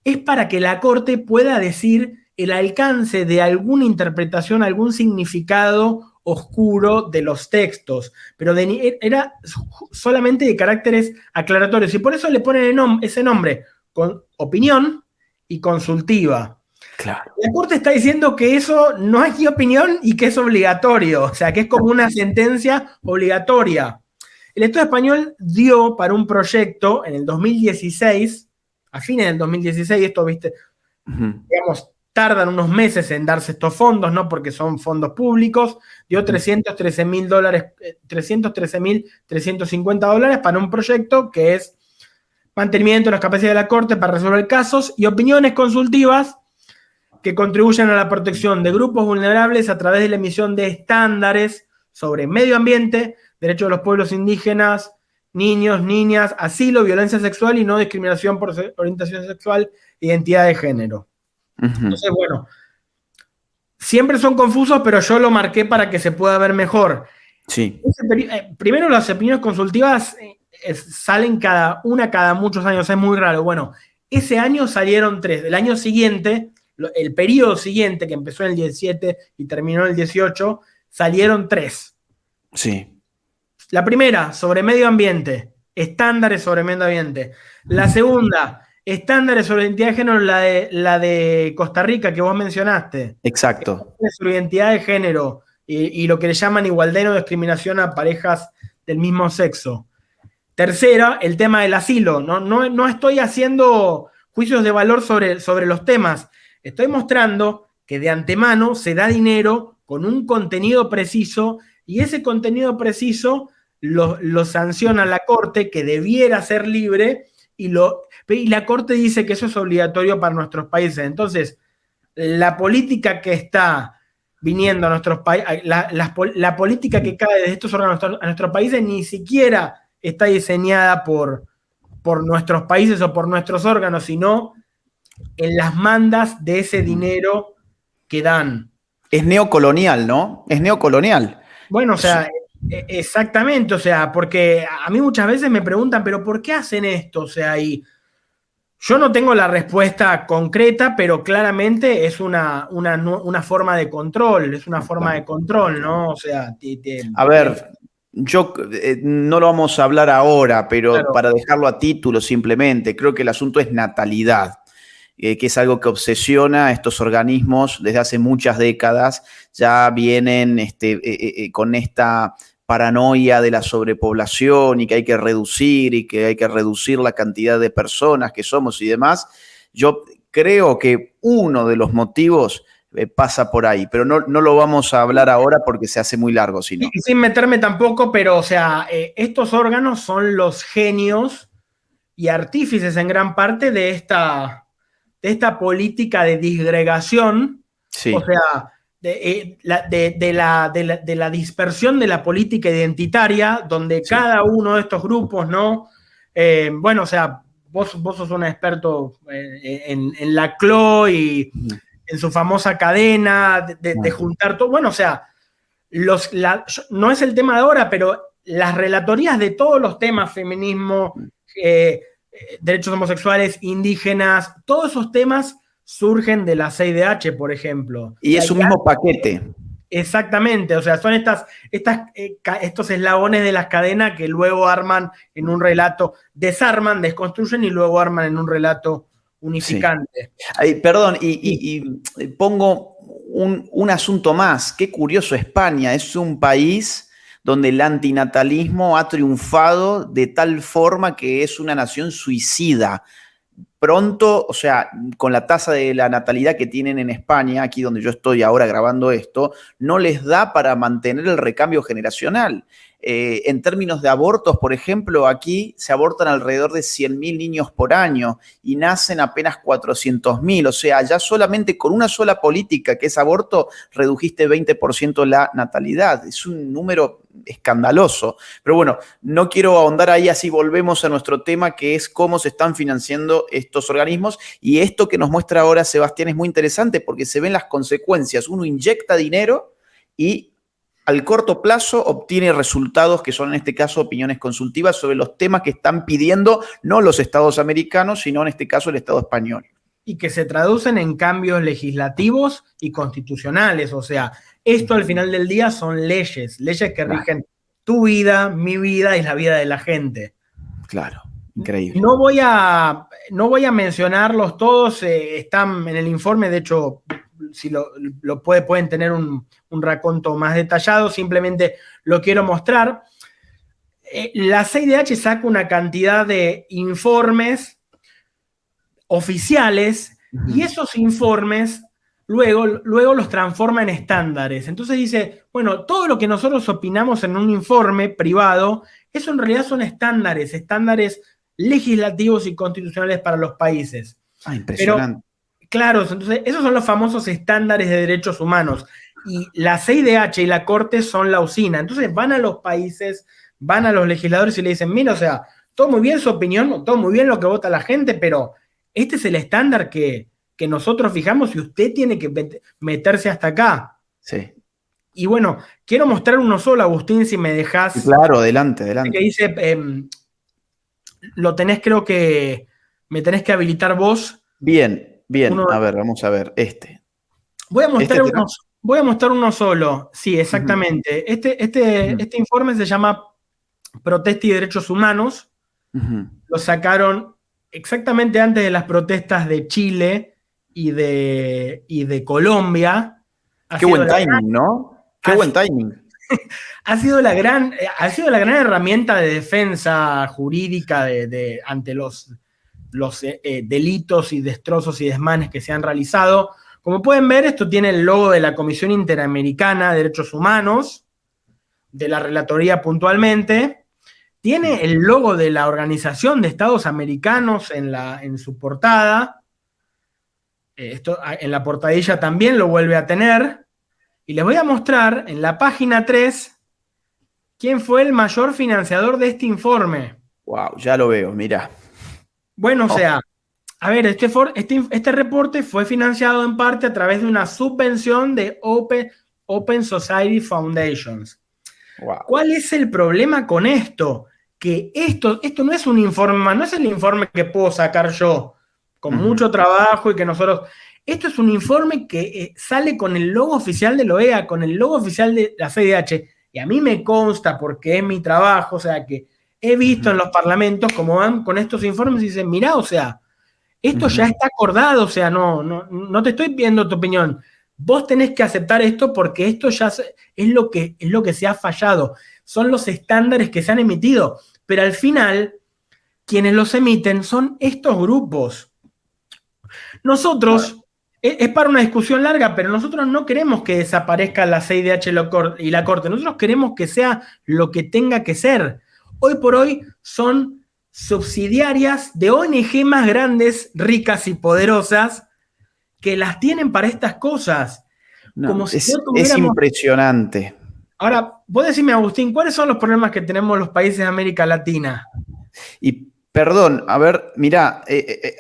es para que la Corte pueda decir el alcance de alguna interpretación, algún significado oscuro de los textos, pero era solamente de caracteres aclaratorios y por eso le ponen ese nombre, con opinión y consultiva. Claro. La Corte está diciendo que eso no es opinión y que es obligatorio, o sea, que es como una sentencia obligatoria. El Estado español dio para un proyecto en el 2016, a fines del 2016, esto, viste, digamos, tardan unos meses en darse estos fondos, ¿no? Porque son fondos públicos, dio $313.350 para un proyecto que es mantenimiento de las capacidades de la Corte para resolver casos y opiniones consultivas que contribuyen a la protección de grupos vulnerables a través de la emisión de estándares sobre medio ambiente, derechos de los pueblos indígenas, niños, niñas, asilo, violencia sexual y no discriminación por orientación sexual e identidad de género. Entonces, bueno, siempre son confusos, pero yo lo marqué para que se pueda ver mejor. Sí. Primero, las opiniones consultivas salen cada muchos años, es muy raro. Bueno, ese año salieron 3. Del año siguiente, el periodo siguiente, que empezó en el 17 y terminó en el 18, salieron 3. Sí. La primera, sobre medio ambiente, estándares sobre medio ambiente. La segunda, estándares sobre identidad de género, la de Costa Rica que vos mencionaste. Exacto. Sobre identidad de género y lo que le llaman igualdad y no discriminación a parejas del mismo sexo. Tercera, el tema del asilo. No estoy haciendo juicios de valor sobre los temas. Estoy mostrando que de antemano se da dinero con un contenido preciso y ese contenido preciso lo sanciona la Corte, que debiera ser libre, y la Corte dice que eso es obligatorio para nuestros países. Entonces, la política que está viniendo a nuestros países, la política que cae de estos órganos a nuestros países ni siquiera está diseñada por nuestros países o por nuestros órganos, sino en las mandas de ese dinero que dan. Es neocolonial, ¿no? Es neocolonial. Bueno, o sea, exactamente, o sea, porque a mí muchas veces me preguntan, pero ¿por qué hacen esto? O sea, y yo no tengo la respuesta concreta, pero claramente es una forma de control, es una forma de control, ¿no? O sea, a ver, yo no lo vamos a hablar ahora, pero claro, para dejarlo a título simplemente, creo que el asunto es natalidad, que es algo que obsesiona a estos organismos desde hace muchas décadas. Ya vienen con esta paranoia de la sobrepoblación y que hay que reducir la cantidad de personas que somos y demás. Yo creo que uno de los motivos pasa por ahí, pero no lo vamos a hablar ahora porque se hace muy largo, si no. y sin meterme tampoco, pero, o sea, estos órganos son los genios y artífices en gran parte de esta política de disgregación, Sí. o sea, de la dispersión de la política identitaria, donde Sí. cada uno de estos grupos, ¿no? Bueno, o sea, vos sos un experto en la CLO y en su famosa cadena de juntar todo. Bueno, o sea, no es el tema de ahora, pero las relatorías de todos los temas, feminismo, derechos homosexuales, indígenas, todos esos temas surgen de la CIDH, por ejemplo. Y es un mismo paquete. Exactamente, o sea, son estos eslabones de las cadenas que luego arman en un relato, desarman, desconstruyen y luego arman en un relato unificante. Sí. Ay, perdón, y pongo un asunto más. Qué curioso, España es un país donde el antinatalismo ha triunfado de tal forma que es una nación suicida. Pronto, o sea, con la tasa de la natalidad que tienen en España, aquí donde yo estoy ahora grabando esto, no les da para mantener el recambio generacional. En términos de abortos, por ejemplo, aquí se abortan alrededor de 100.000 niños por año y nacen apenas 400.000. O sea, ya solamente con una sola política, que es aborto, redujiste 20% la natalidad. Es un número escandaloso. Pero bueno, no quiero ahondar ahí, así volvemos a nuestro tema, que es cómo se están financiando estos organismos. Y esto que nos muestra ahora Sebastián es muy interesante porque se ven las consecuencias. Uno inyecta dinero y al corto plazo obtiene resultados que son en este caso opiniones consultivas sobre los temas que están pidiendo no los estados americanos, sino en este caso el Estado español. Y que se traducen en cambios legislativos y constitucionales. O sea, esto al final del día son leyes que rigen tu vida, mi vida y la vida de la gente. Claro, increíble. No voy a mencionarlos todos, están en el informe, de hecho, si pueden tener un raconto más detallado, simplemente lo quiero mostrar. La CIDH saca una cantidad de informes oficiales y esos informes luego los transforma en estándares. Entonces dice, bueno, todo lo que nosotros opinamos en un informe privado, eso en realidad son estándares legislativos y constitucionales para los países. Ah, impresionante. Pero, claro, entonces esos son los famosos estándares de derechos humanos. Y la CIDH y la Corte son la usina. Entonces van a los países, van a los legisladores y le dicen, mira, o sea, todo muy bien su opinión, todo muy bien lo que vota la gente, pero este es el estándar que nosotros fijamos y usted tiene que meterse hasta acá. Sí. Y bueno, quiero mostrar uno solo, Agustín, si me dejás. Claro, adelante. Que dice, me tenés que habilitar vos. Bien, a ver, vamos a ver, Voy a mostrar uno solo, sí, exactamente. Este informe se llama Protesta y Derechos Humanos. Lo sacaron exactamente antes de las protestas de Chile y de Colombia. Qué buen timing, ¿no? Qué buen timing. Ha sido la gran herramienta de defensa jurídica ante los delitos y destrozos y desmanes que se han realizado. Como pueden ver, esto tiene el logo de la Comisión Interamericana de Derechos Humanos, de la Relatoría puntualmente, Tiene el logo de la Organización de Estados Americanos en su portada. Esto, en la portadilla también lo vuelve a tener. Y les voy a mostrar en la página 3 quién fue el mayor financiador de este informe. Wow, ya lo veo, mirá. Bueno, o sea, a ver, este reporte fue financiado en parte a través de una subvención de Open Society Foundations. Wow. ¿Cuál es el problema con esto? Que esto no es un informe, no es el informe que puedo sacar yo con mucho trabajo y que nosotros... Esto es un informe que sale con el logo oficial de la OEA, con el logo oficial de la CIDH, y a mí me consta porque es mi trabajo, o sea que he visto en los parlamentos cómo van con estos informes y dicen, mirá, o sea, esto ya está acordado, o sea, no te estoy pidiendo tu opinión. Vos tenés que aceptar esto porque esto ya es lo que se ha fallado. Son los estándares que se han emitido. Pero al final, quienes los emiten son estos grupos. Nosotros, es para una discusión larga, pero nosotros no queremos que desaparezca la CIDH y la Corte. Nosotros queremos que sea lo que tenga que ser. Hoy por hoy son subsidiarias de ONG más grandes, ricas y poderosas que las tienen para estas cosas. No, como si es, no tuviéramos... es impresionante. Ahora, vos decime, Agustín, ¿cuáles son los problemas que tenemos los países de América Latina? Y perdón, a ver, mirá,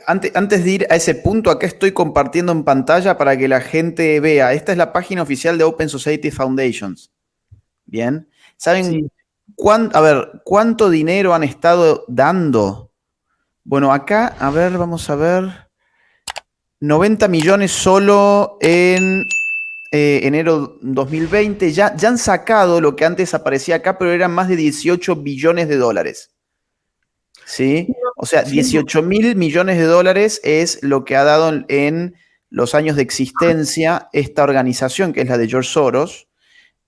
antes de ir a ese punto, acá estoy compartiendo en pantalla para que la gente vea. Esta es la página oficial de Open Society Foundations. Bien. ¿Saben Sí. cuánto dinero han estado dando? Bueno, acá, a ver, vamos a ver. 90 millones solo en enero 2020. Ya han sacado lo que antes aparecía acá, pero eran más de 18 billones de dólares. ¿Sí? O sea, 18 mil millones de dólares es lo que ha dado en los años de existencia esta organización, que es la de George Soros,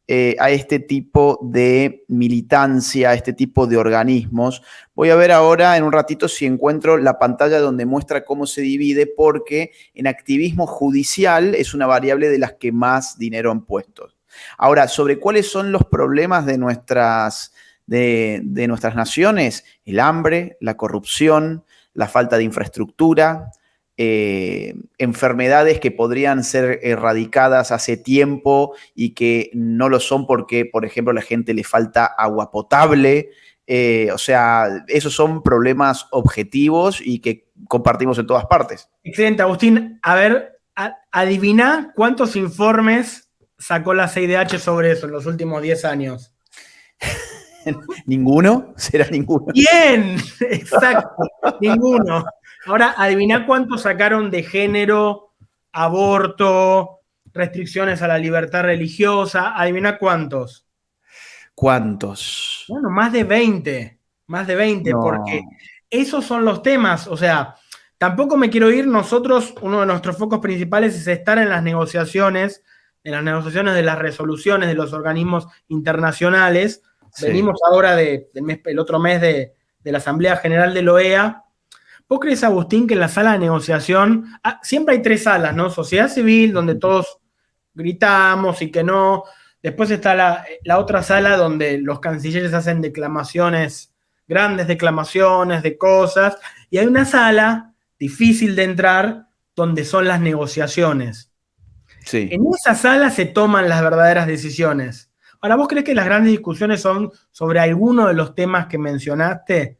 a este tipo de militancia, a este tipo de organismos. Voy a ver ahora en un ratito si encuentro la pantalla donde muestra cómo se divide, porque en activismo judicial es una variable de las que más dinero han puesto. Ahora, sobre cuáles son los problemas de nuestras naciones: el hambre, la corrupción, la falta de infraestructura, enfermedades que podrían ser erradicadas hace tiempo y que no lo son porque, por ejemplo, a la gente le falta agua potable. O sea, esos son problemas objetivos y que compartimos en todas partes. Excelente, Agustín. A ver, adivina cuántos informes sacó la CIDH sobre eso en los últimos 10 años. ¿Ninguno? ¿Será ninguno? ¡Bien! Exacto, ninguno. Ahora, adivina cuántos sacaron de género, aborto, restricciones a la libertad religiosa. Adivina cuántos. ¿Cuántos? Bueno, más de 20. Más de 20, No. porque esos son los temas. O sea, tampoco me quiero ir. Nosotros, uno de nuestros focos principales es estar en las negociaciones de las resoluciones de los organismos internacionales. Sí. Venimos ahora el otro mes de la Asamblea General de la OEA. ¿Vos crees, Agustín, que en la sala de negociación, siempre hay 3 salas, ¿no? Sociedad civil, donde todos gritamos y que no. Después está la otra sala donde los cancilleres hacen declamaciones, grandes declamaciones de cosas. Y hay una sala difícil de entrar donde son las negociaciones. Sí. En esa sala se toman las verdaderas decisiones. Ahora, ¿vos crees que las grandes discusiones son sobre alguno de los temas que mencionaste?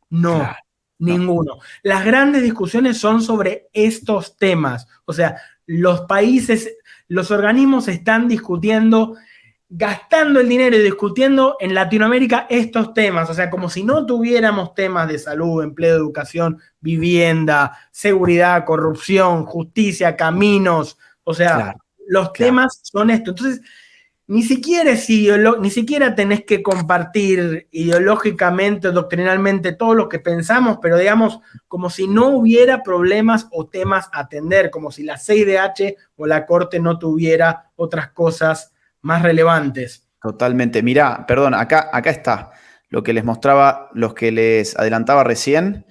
No, claro, ninguno. No. Las grandes discusiones son sobre estos temas. O sea, los países, los organismos están discutiendo, gastando el dinero y discutiendo en Latinoamérica estos temas. O sea, como si no tuviéramos temas de salud, empleo, educación, vivienda, seguridad, corrupción, justicia, caminos. O sea, claro, los temas son estos. Entonces, ni siquiera tenés que compartir ideológicamente, doctrinalmente todo lo que pensamos, pero digamos, como si no hubiera problemas o temas a atender, como si la CIDH o la Corte no tuviera otras cosas más relevantes. Totalmente. Mirá, perdón, acá está lo que les mostraba, los que les adelantaba recién.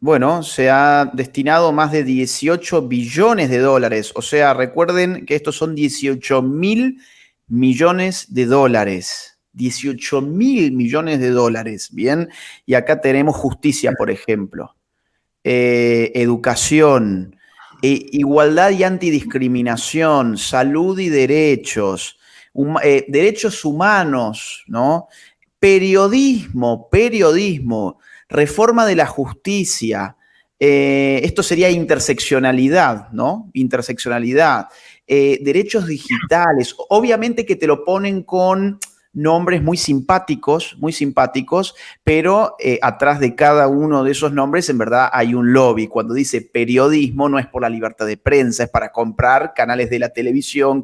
Bueno, se ha destinado más de 18 billones de dólares. O sea, recuerden que estos son 18 mil millones de dólares. $18.000 millones, ¿bien? Y acá tenemos justicia, por ejemplo, educación, igualdad y antidiscriminación, salud y derechos, derechos humanos, ¿no? Periodismo, reforma de la justicia. Esto sería interseccionalidad, ¿no? Interseccionalidad. Derechos digitales. Obviamente que te lo ponen con nombres muy simpáticos, pero atrás de cada uno de esos nombres en verdad hay un lobby. Cuando dice periodismo no es por la libertad de prensa, es para comprar canales de la televisión,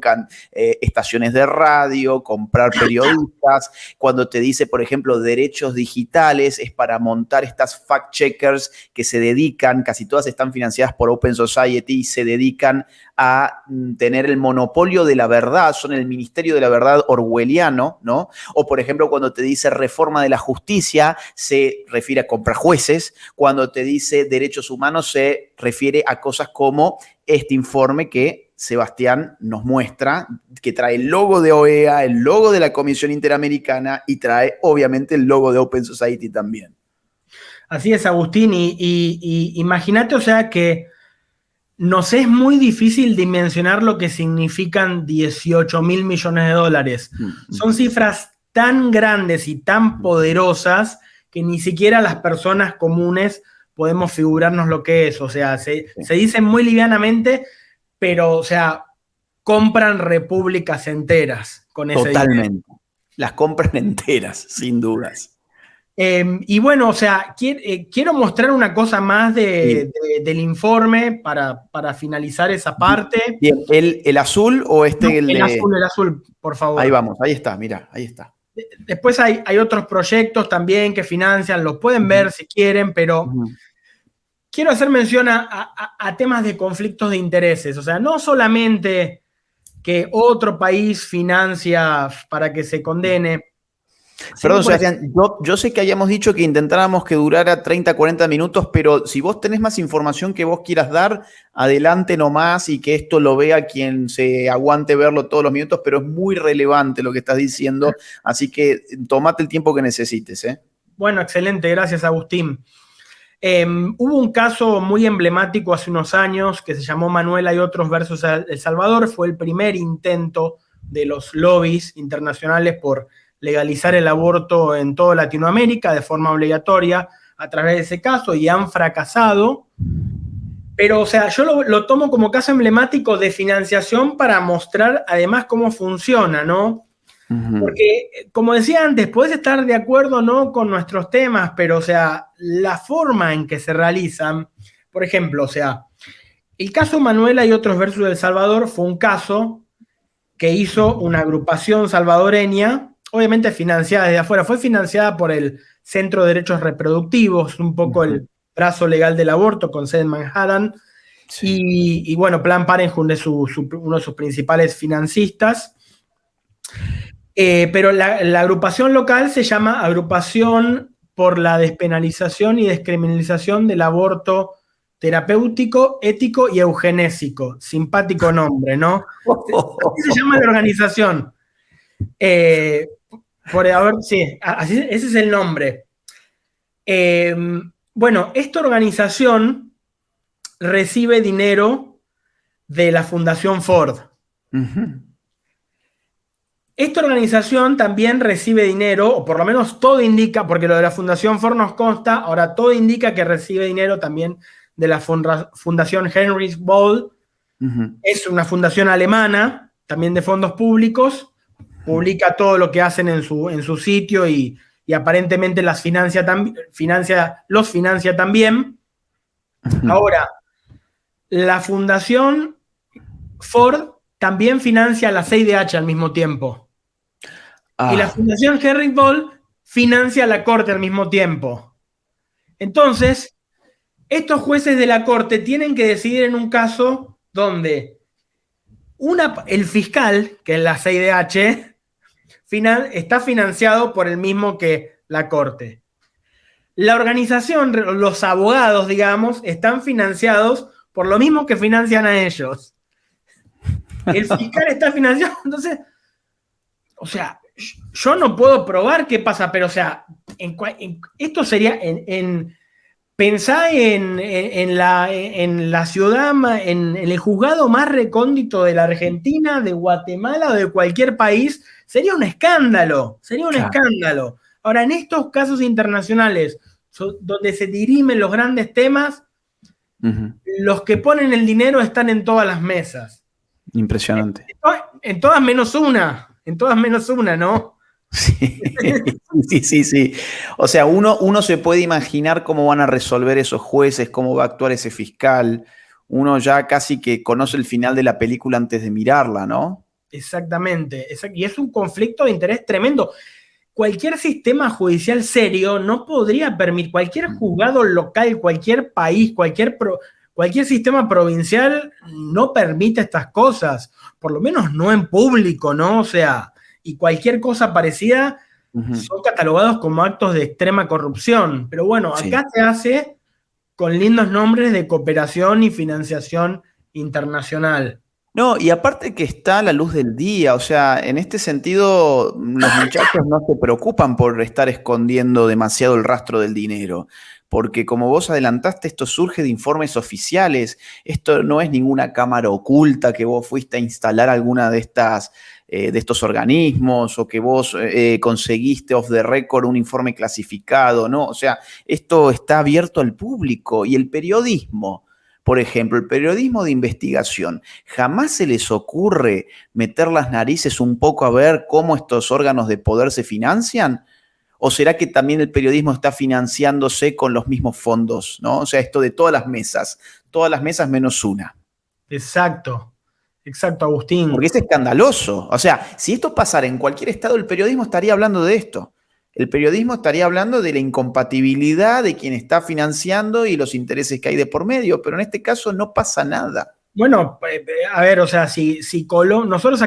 estaciones de radio, comprar periodistas. Cuando te dice, por ejemplo, derechos digitales, es para montar estas fact-checkers que se dedican, casi todas están financiadas por Open Society y se dedican a tener el monopolio de la verdad, son el Ministerio de la Verdad orwelliano, ¿no? O, por ejemplo, cuando te dice reforma de la justicia, se refiere a comprar jueces. Cuando te dice derechos humanos, se refiere a cosas como este informe que Sebastián nos muestra, que trae el logo de OEA, el logo de la Comisión Interamericana y trae, obviamente, el logo de Open Society también. Así es, Agustín, y imagínate, o sea, que nos es muy difícil dimensionar lo que significan $18.000 millones. Son cifras tan grandes y tan poderosas que ni siquiera las personas comunes podemos figurarnos lo que es. O sea, se dicen muy livianamente, pero, o sea, compran repúblicas enteras con ese dinero. Totalmente. Las compran enteras, sin dudas. Y bueno, o sea, quiero mostrar una cosa más del informe para finalizar esa parte. Bien, ¿el azul o este? No, el azul, por favor. Ahí vamos, ahí está, mira, ahí está. Después hay otros proyectos también que financian, los pueden ver si quieren, pero quiero hacer mención a temas de conflictos de intereses. O sea, no solamente que otro país financia para que se condene. Perdón, Sebastián, yo sé que habíamos dicho que intentáramos que durara 30, 40 minutos, pero si vos tenés más información que vos quieras dar, adelante nomás y que esto lo vea quien se aguante verlo todos los minutos, pero es muy relevante lo que estás diciendo, así que tomate el tiempo que necesites. Bueno, excelente, gracias, Agustín. Hubo un caso muy emblemático hace unos años que se llamó Manuela y otros versus El Salvador. Fue el primer intento de los lobbies internacionales por legalizar el aborto en toda Latinoamérica de forma obligatoria a través de ese caso y han fracasado. Pero, o sea, yo lo tomo como caso emblemático de financiación para mostrar además cómo funciona, ¿no? Porque, como decía antes, puedes estar de acuerdo o no con nuestros temas, pero, o sea, la forma en que se realizan, por ejemplo, o sea, el caso Manuela y otros versus El Salvador fue un caso que hizo una agrupación salvadoreña, obviamente financiada desde afuera, fue financiada por el Centro de Derechos Reproductivos, un poco el brazo legal del aborto con sede en Manhattan, y bueno, Planned Parenthood es uno de sus principales financistas. Pero la agrupación local se llama Agrupación por la Despenalización y Descriminalización del Aborto Terapéutico, Ético y Eugenésico. Simpático nombre, ¿no? Así se llama la organización. Sí, ese es el nombre. Bueno, esta organización recibe dinero de la Fundación Ford. Esta organización también recibe dinero, o por lo menos todo indica, porque lo de la Fundación Ford nos consta, ahora todo indica que recibe dinero también de la Fundación Heinrich Böll. Es una fundación alemana, también de fondos públicos, publica todo lo que hacen en su sitio y aparentemente los financia también. Ahora, la Fundación Ford también financia la CIDH al mismo tiempo. Y la Fundación Heinrich Böll financia la Corte al mismo tiempo. Entonces, estos jueces de la Corte tienen que decidir en un caso donde el fiscal, que es la CIDH, está financiado por el mismo que la Corte. La organización, los abogados, digamos, están financiados por lo mismo que financian a ellos. El fiscal está financiado, entonces, o sea, yo no puedo probar qué pasa, pero o sea, esto sería pensá en la ciudad, en el juzgado más recóndito de la Argentina, de Guatemala o de cualquier país, sería un escándalo, sería un Claro. escándalo. Ahora, en estos casos internacionales, donde se dirimen los grandes temas, Ujú. los que ponen el dinero están en todas las mesas. Impresionante. En todas menos una, ¿no? Sí, sí, sí, sí. O sea, uno se puede imaginar cómo van a resolver esos jueces, cómo va a actuar ese fiscal. Uno ya casi que conoce el final de la película antes de mirarla, ¿no? Exactamente. Y es un conflicto de interés tremendo. Cualquier sistema judicial serio no podría permitir, cualquier juzgado local, cualquier país, cualquier sistema provincial no permite estas cosas, por lo menos no en público, ¿no? O sea, y cualquier cosa parecida Ujú. son catalogados como actos de extrema corrupción. Pero bueno, Sí. acá se hace con lindos nombres de cooperación y financiación internacional. No, y aparte que está a la luz del día, o sea, en este sentido, los muchachos no se preocupan por estar escondiendo demasiado el rastro del dinero, porque como vos adelantaste, esto surge de informes oficiales, esto no es ninguna cámara oculta que vos fuiste a instalar alguna de estas, de estos organismos o que vos conseguiste off the record un informe clasificado, ¿no? O sea, esto está abierto al público y el periodismo. Por ejemplo, el periodismo de investigación, jamás se les ocurre meter las narices un poco a ver cómo estos órganos de poder se financian. ¿O será que también el periodismo está financiándose con los mismos fondos, ¿no? O sea, esto de todas las mesas menos una. Exacto, exacto, Agustín. Porque es escandaloso. O sea, si esto pasara en cualquier estado, el periodismo estaría hablando de esto. El periodismo estaría hablando de la incompatibilidad de quien está financiando y los intereses que hay de por medio, pero en este caso no pasa nada. Bueno, a ver, o sea, si nosotros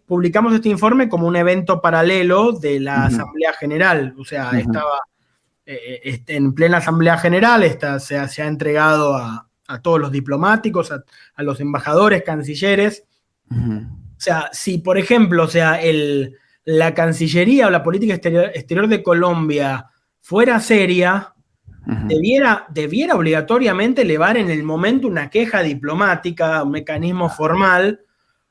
publicamos este informe como un evento paralelo de la Ujú, Asamblea General, o sea, ujú, estaba en plena Asamblea General, se ha entregado a todos los diplomáticos, a los embajadores, cancilleres. ujú. O sea, si por ejemplo, o sea, la Cancillería o la política exterior de Colombia fuera seria, Ujú. debiera obligatoriamente elevar en el momento una queja diplomática, un mecanismo formal,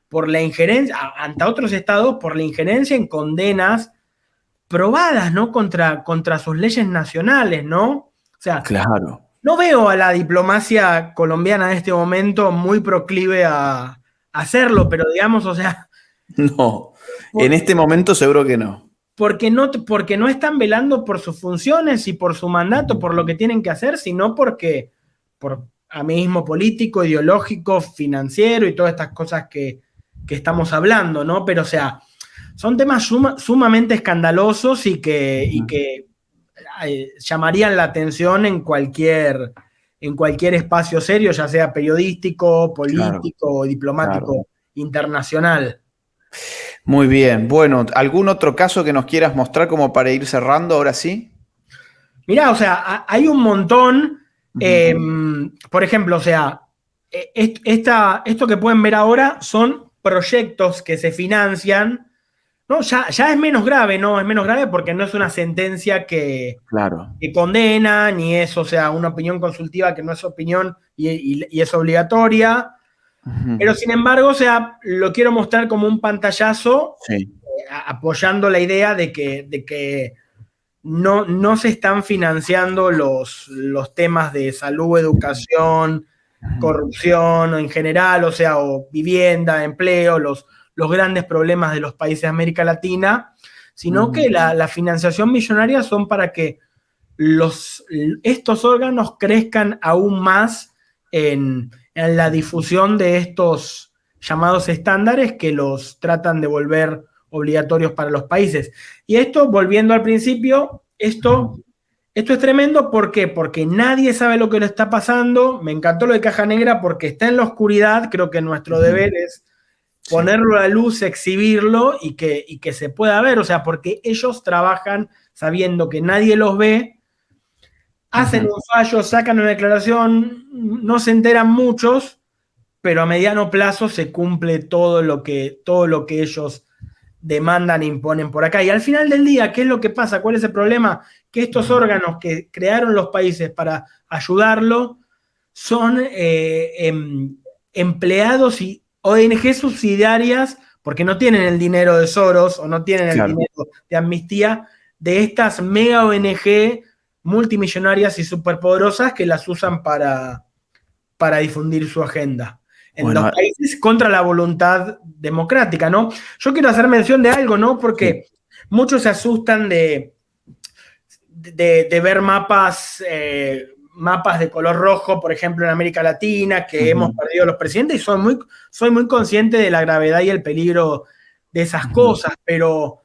por la injerencia, ante otros estados, por la injerencia en condenas probadas, ¿no? Contra sus leyes nacionales, ¿no? O sea, Claro. no veo a la diplomacia colombiana en este momento muy proclive a hacerlo, pero digamos, o sea, No, en por, este momento seguro que no. porque no están velando por sus funciones y por su mandato, por lo que tienen que hacer, sino por amiguismo político, ideológico, financiero y todas estas cosas que estamos hablando, ¿no? Pero, o sea, son temas sumamente escandalosos y que llamarían la atención en cualquier espacio serio, ya sea periodístico, Claro, político o claro. diplomático internacional. Muy bien. Bueno, ¿algún otro caso que nos quieras mostrar como para ir cerrando ahora sí? Mirá, o sea, hay un montón, Ujú. por ejemplo, o sea, esto que pueden ver ahora son proyectos que se financian, ¿no? Ya es menos grave, ¿no? Es menos grave porque no es una sentencia Claro. que condena, ni es, o sea, una opinión consultiva que no es opinión y es obligatoria. Ujú. Pero sin embargo, o sea, lo quiero mostrar como un pantallazo Sí. apoyando la idea de que no se están financiando los temas de salud, educación, Ujú. corrupción en general, o sea, o vivienda, empleo, los grandes problemas de los países de América Latina, sino Ujú. que la financiación millonaria son para que estos órganos crezcan aún más en la difusión de estos llamados estándares que los tratan de volver obligatorios para los países. Y esto, volviendo al principio, esto es tremendo. ¿Por qué? Porque nadie sabe lo que le está pasando. Me encantó lo de Caja Negra porque está en la oscuridad. Creo que nuestro Ujú. deber es Sí. ponerlo a la luz, exhibirlo y que se pueda ver. O sea, porque ellos trabajan sabiendo que nadie los ve, hacen Ujú. un fallo, sacan una declaración, no se enteran muchos, pero a mediano plazo se cumple todo lo que ellos demandan e imponen por acá. Y al final del día, ¿qué es lo que pasa? ¿Cuál es el problema? Que estos órganos que crearon los países para ayudarlo son empleados y ONG subsidiarias, porque no tienen el dinero de Soros o no tienen el dinero de Amnistía, de estas mega ONG multimillonarias y superpoderosas que las usan para difundir su agenda. En los países contra la voluntad democrática, ¿no? Yo quiero hacer mención de algo, ¿no? Porque muchos se asustan de ver mapas de color rojo, por ejemplo, en América Latina, que hemos perdido los presidentes, y soy muy consciente de la gravedad y el peligro de esas cosas, pero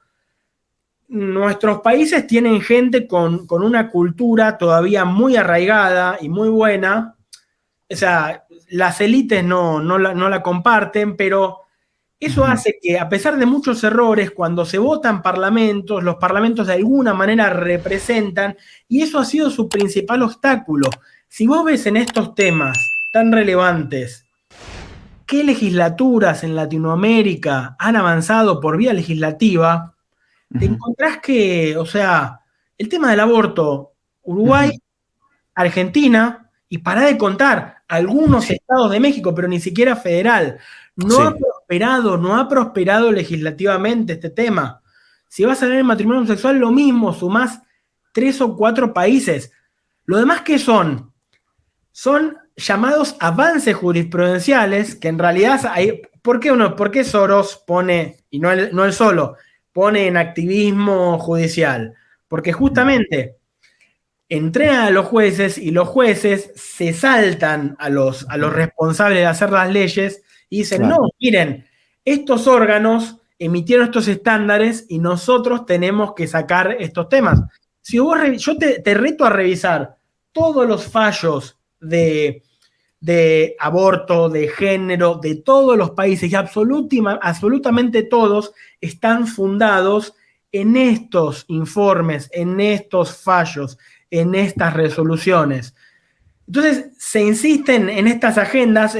nuestros países tienen gente con una cultura todavía muy arraigada y muy buena. O sea, las élites no la comparten, pero eso hace que, a pesar de muchos errores, cuando se votan parlamentos, los parlamentos de alguna manera representan, y eso ha sido su principal obstáculo. Si vos ves en estos temas tan relevantes, ¿qué legislaturas en Latinoamérica han avanzado por vía legislativa? Te encontrás que, o sea, el tema del aborto, Uruguay, Argentina, y pará de contar, algunos estados de México, pero ni siquiera federal, no ha prosperado legislativamente este tema. Si vas a ver el matrimonio homosexual, lo mismo, sumás 3 o 4 países. Lo demás, ¿qué son? Son llamados avances jurisprudenciales, que en realidad hay. ¿Por qué Soros pone, y no él solo, pone en activismo judicial? Porque justamente entrenan a los jueces y los jueces se saltan a los responsables de hacer las leyes y dicen, no, miren, estos órganos emitieron estos estándares y nosotros tenemos que sacar estos temas. Si yo te reto a revisar todos los fallos de aborto, de género, de todos los países, y absolutamente todos están fundados en estos informes, en estos fallos, en estas resoluciones. Entonces, se insisten en estas agendas,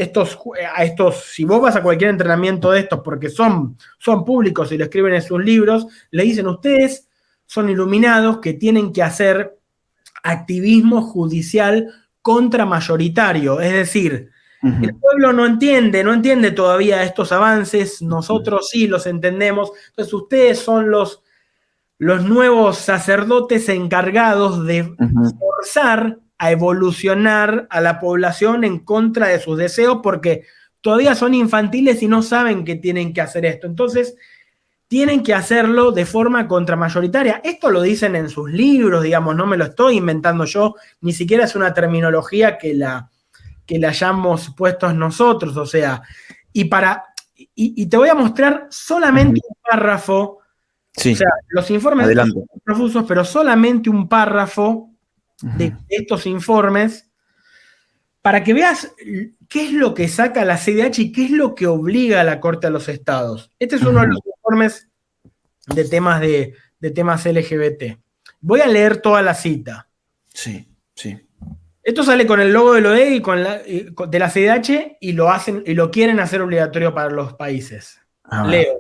si vos vas a cualquier entrenamiento de estos, porque son públicos y lo escriben en sus libros, le dicen, ustedes son iluminados que tienen que hacer activismo judicial contramayoritario, es decir, el pueblo no entiende todavía estos avances, nosotros sí los entendemos, entonces ustedes son los nuevos sacerdotes encargados de forzar a evolucionar a la población en contra de sus deseos porque todavía son infantiles y no saben que tienen que hacer esto. Entonces, tienen que hacerlo de forma contramayoritaria. Esto lo dicen en sus libros, digamos, no me lo estoy inventando yo, ni siquiera es una terminología que la hayamos puesto nosotros, o sea, y te voy a mostrar solamente un párrafo. Sí. O sea, los informes son profusos, pero solamente un párrafo de estos informes para que veas qué es lo que saca la CIDH y qué es lo que obliga a la Corte a los estados. Este es uno de los informes de temas LGBT. Voy a leer toda la cita. Sí. Esto sale con el logo de la OEA y de la CIDH y lo quieren hacer obligatorio para los países. Leo.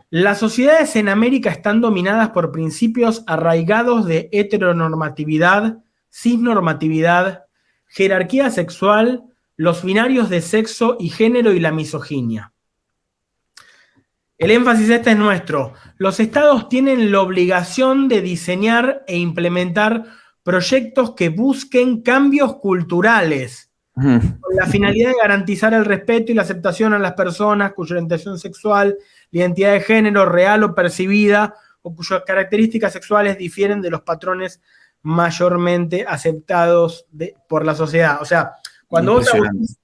Las sociedades en América están dominadas por principios arraigados de heteronormatividad, cisnormatividad, jerarquía sexual, los binarios de sexo y género y la misoginia. El énfasis este es nuestro. Los estados tienen la obligación de diseñar e implementar proyectos que busquen cambios culturales con la finalidad de garantizar el respeto y la aceptación a las personas cuya orientación sexual, la identidad de género real o percibida o cuyas características sexuales difieren de los patrones mayormente aceptados por la sociedad. O sea, cuando vos,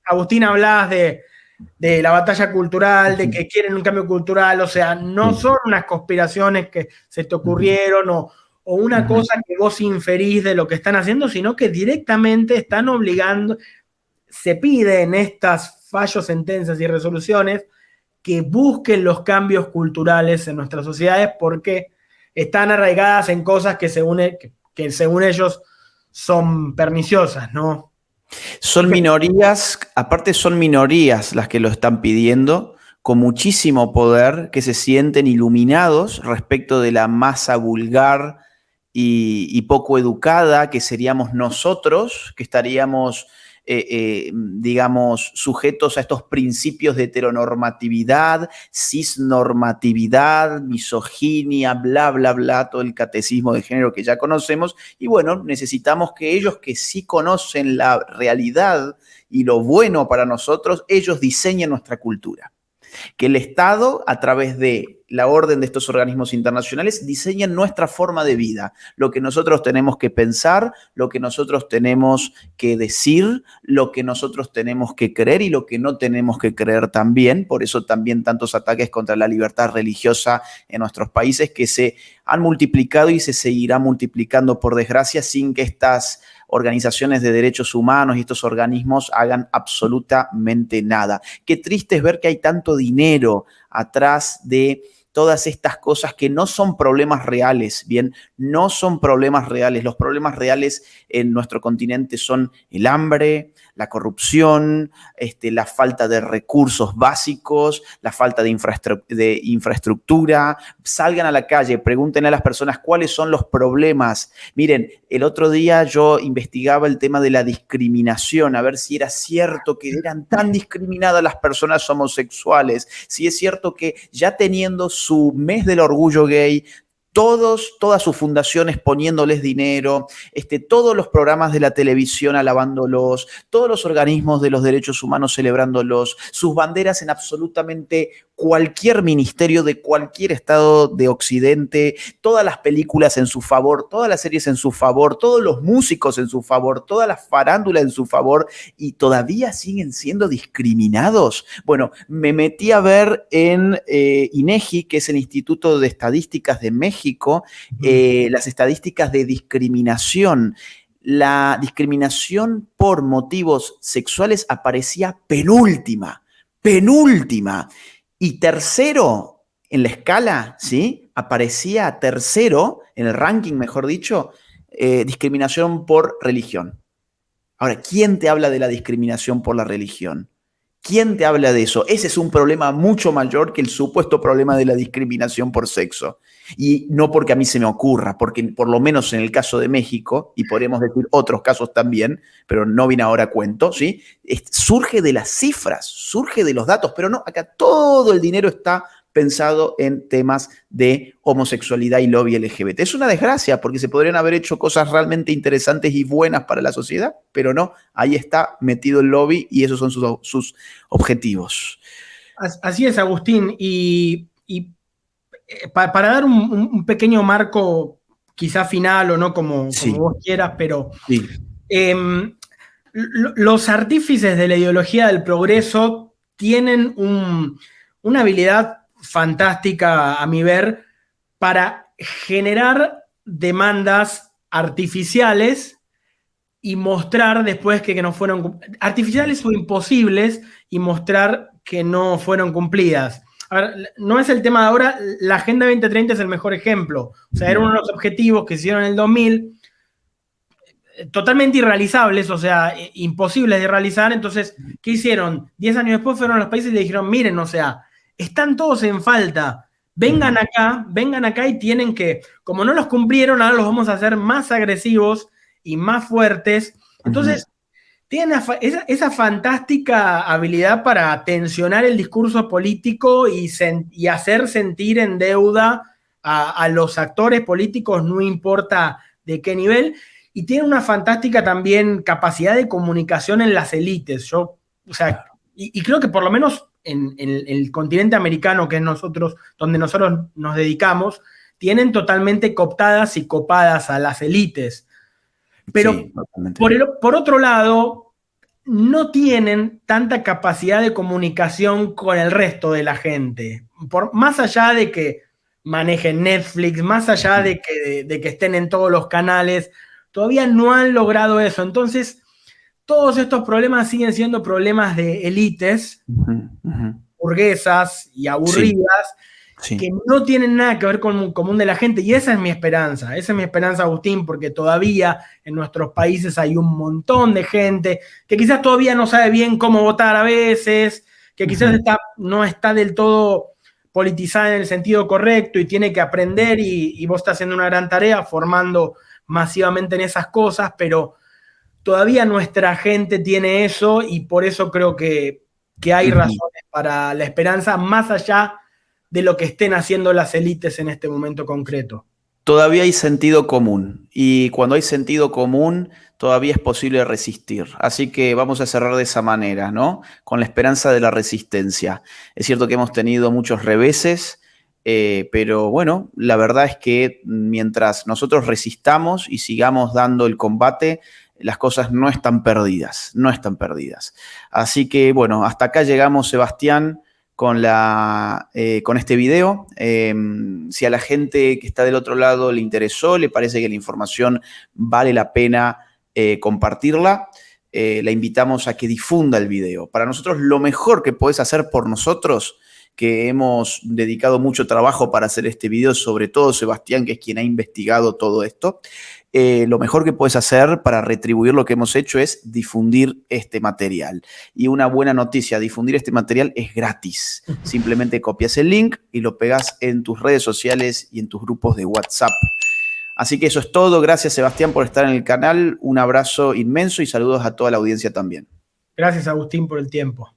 Agustín, hablás de la batalla cultural, de que quieren un cambio cultural, o sea, no son unas conspiraciones que se te ocurrieron o una cosa que vos inferís de lo que están haciendo, sino que directamente están obligando, se pide en estas fallos, sentencias y resoluciones que busquen los cambios culturales en nuestras sociedades porque están arraigadas en cosas que según ellos son perniciosas, ¿no? Son minorías, aparte son minorías las que lo están pidiendo, con muchísimo poder que se sienten iluminados respecto de la masa vulgar y poco educada que seríamos nosotros, que estaríamos, digamos, sujetos a estos principios de heteronormatividad, cisnormatividad, misoginia, bla, bla, bla, todo el catecismo de género que ya conocemos. Y bueno, necesitamos que ellos que sí conocen la realidad y lo bueno para nosotros, ellos diseñen nuestra cultura. Que el Estado, a través de la orden de estos organismos internacionales, diseñen nuestra forma de vida, lo que nosotros tenemos que pensar, lo que nosotros tenemos que decir, lo que nosotros tenemos que creer y lo que no tenemos que creer también. Por eso también tantos ataques contra la libertad religiosa en nuestros países que se han multiplicado y se seguirá multiplicando, por desgracia, sin que estas organizaciones de derechos humanos y estos organismos hagan absolutamente nada. Qué triste es ver que hay tanto dinero atrás de todas estas cosas que no son problemas reales, bien, no son problemas reales. Los problemas reales en nuestro continente son el hambre, la corrupción, la falta de recursos básicos, la falta de infraestructura. Salgan a la calle, pregúntenle a las personas cuáles son los problemas. Miren, el otro día yo investigaba el tema de la discriminación, a ver si era cierto que eran tan discriminadas las personas homosexuales, si es cierto que ya teniendo su mes del orgullo gay, todas sus fundaciones poniéndoles dinero, todos los programas de la televisión alabándolos, todos los organismos de los derechos humanos celebrándolos, sus banderas en absolutamente cualquier ministerio de cualquier estado de Occidente, todas las películas en su favor, todas las series en su favor, todos los músicos en su favor, toda la farándula en su favor, y todavía siguen siendo discriminados. Bueno, me metí a ver en INEGI, que es el Instituto de Estadísticas de México, las estadísticas de discriminación. La discriminación por motivos sexuales aparecía penúltima. Y tercero en la escala, ¿sí? Aparecía tercero, en el ranking, mejor dicho, discriminación por religión. Ahora, ¿quién te habla de la discriminación por la religión? ¿Quién te habla de eso? Ese es un problema mucho mayor que el supuesto problema de la discriminación por sexo. Y no porque a mí se me ocurra, porque por lo menos en el caso de México, y podríamos decir otros casos también, pero no viene ahora a cuento, ¿sí? Surge de las cifras, surge de los datos, pero no, acá todo el dinero está pensado en temas de homosexualidad y lobby LGBT. Es una desgracia porque se podrían haber hecho cosas realmente interesantes y buenas para la sociedad, pero no, ahí está metido el lobby y esos son sus objetivos. Así es, Agustín. Y para dar un pequeño marco, quizá final o no, como vos quieras, pero sí. Los artífices de la ideología del progreso tienen una habilidad fantástica, a mi ver, para generar demandas artificiales y mostrar después que no fueron artificiales o imposibles y mostrar que no fueron cumplidas. A ver, no es el tema de ahora, la Agenda 2030 es el mejor ejemplo. O sea, era uno de los objetivos que se hicieron en el 2000, totalmente irrealizables, o sea, imposibles de realizar. Entonces, ¿qué hicieron? 10 años después fueron a los países y le dijeron, miren, o sea, están todos en falta, vengan acá y tienen que, como no los cumplieron, ahora los vamos a hacer más agresivos y más fuertes. Entonces, tienen esa fantástica habilidad para tensionar el discurso político y hacer sentir en deuda a los actores políticos, no importa de qué nivel, y tienen una fantástica también capacidad de comunicación en las élites. Y creo que por lo menos en el continente americano, que es donde nosotros nos dedicamos, tienen totalmente cooptadas y copadas a las élites. Pero sí, por otro lado, no tienen tanta capacidad de comunicación con el resto de la gente. Más allá de que manejen Netflix, más allá de que estén en todos los canales, todavía no han logrado eso. Entonces, todos estos problemas siguen siendo problemas de élites, burguesas y aburridas, que no tienen nada que ver con el común de la gente. Y esa es mi esperanza, Agustín, porque todavía en nuestros países hay un montón de gente que quizás todavía no sabe bien cómo votar a veces, que quizás no está del todo politizada en el sentido correcto y tiene que aprender y vos estás haciendo una gran tarea formando masivamente en esas cosas, pero todavía nuestra gente tiene eso y por eso creo que hay razones para la esperanza más allá de lo que estén haciendo las élites en este momento concreto. Todavía hay sentido común y cuando hay sentido común todavía es posible resistir. Así que vamos a cerrar de esa manera, ¿no? Con la esperanza de la resistencia. Es cierto que hemos tenido muchos reveses, pero bueno, la verdad es que mientras nosotros resistamos y sigamos dando el combate, las cosas no están perdidas, no están perdidas. Así que bueno, hasta acá llegamos, Sebastián, con este video. Si a la gente que está del otro lado le interesó, le parece que la información vale la pena compartirla, la invitamos a que difunda el video. Para nosotros lo mejor que podés hacer por nosotros, que hemos dedicado mucho trabajo para hacer este video, sobre todo Sebastián, que es quien ha investigado todo esto, lo mejor que puedes hacer para retribuir lo que hemos hecho es difundir este material. Y una buena noticia, difundir este material es gratis. Simplemente copias el link y lo pegas en tus redes sociales y en tus grupos de WhatsApp. Así que eso es todo. Gracias, Sebastián, por estar en el canal. Un abrazo inmenso y saludos a toda la audiencia también. Gracias, Agustín, por el tiempo.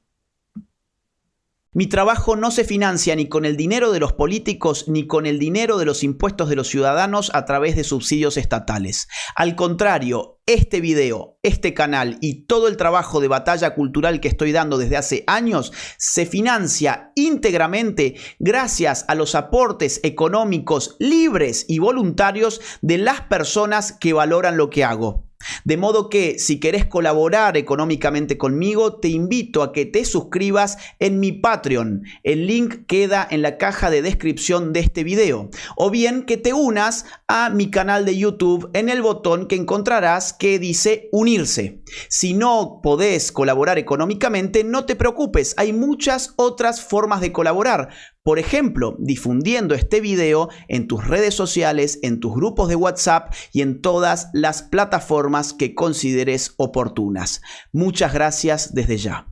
Mi trabajo no se financia ni con el dinero de los políticos ni con el dinero de los impuestos de los ciudadanos a través de subsidios estatales. Al contrario, este video, este canal y todo el trabajo de batalla cultural que estoy dando desde hace años se financia íntegramente gracias a los aportes económicos libres y voluntarios de las personas que valoran lo que hago. De modo que si querés colaborar económicamente conmigo, te invito a que te suscribas en mi Patreon. El link queda en la caja de descripción de este video. O bien que te unas a mi canal de YouTube en el botón que encontrarás que dice unirse. Si no podés colaborar económicamente, no te preocupes, hay muchas otras formas de colaborar. Por ejemplo, difundiendo este video en tus redes sociales, en tus grupos de WhatsApp y en todas las plataformas que consideres oportunas. Muchas gracias desde ya.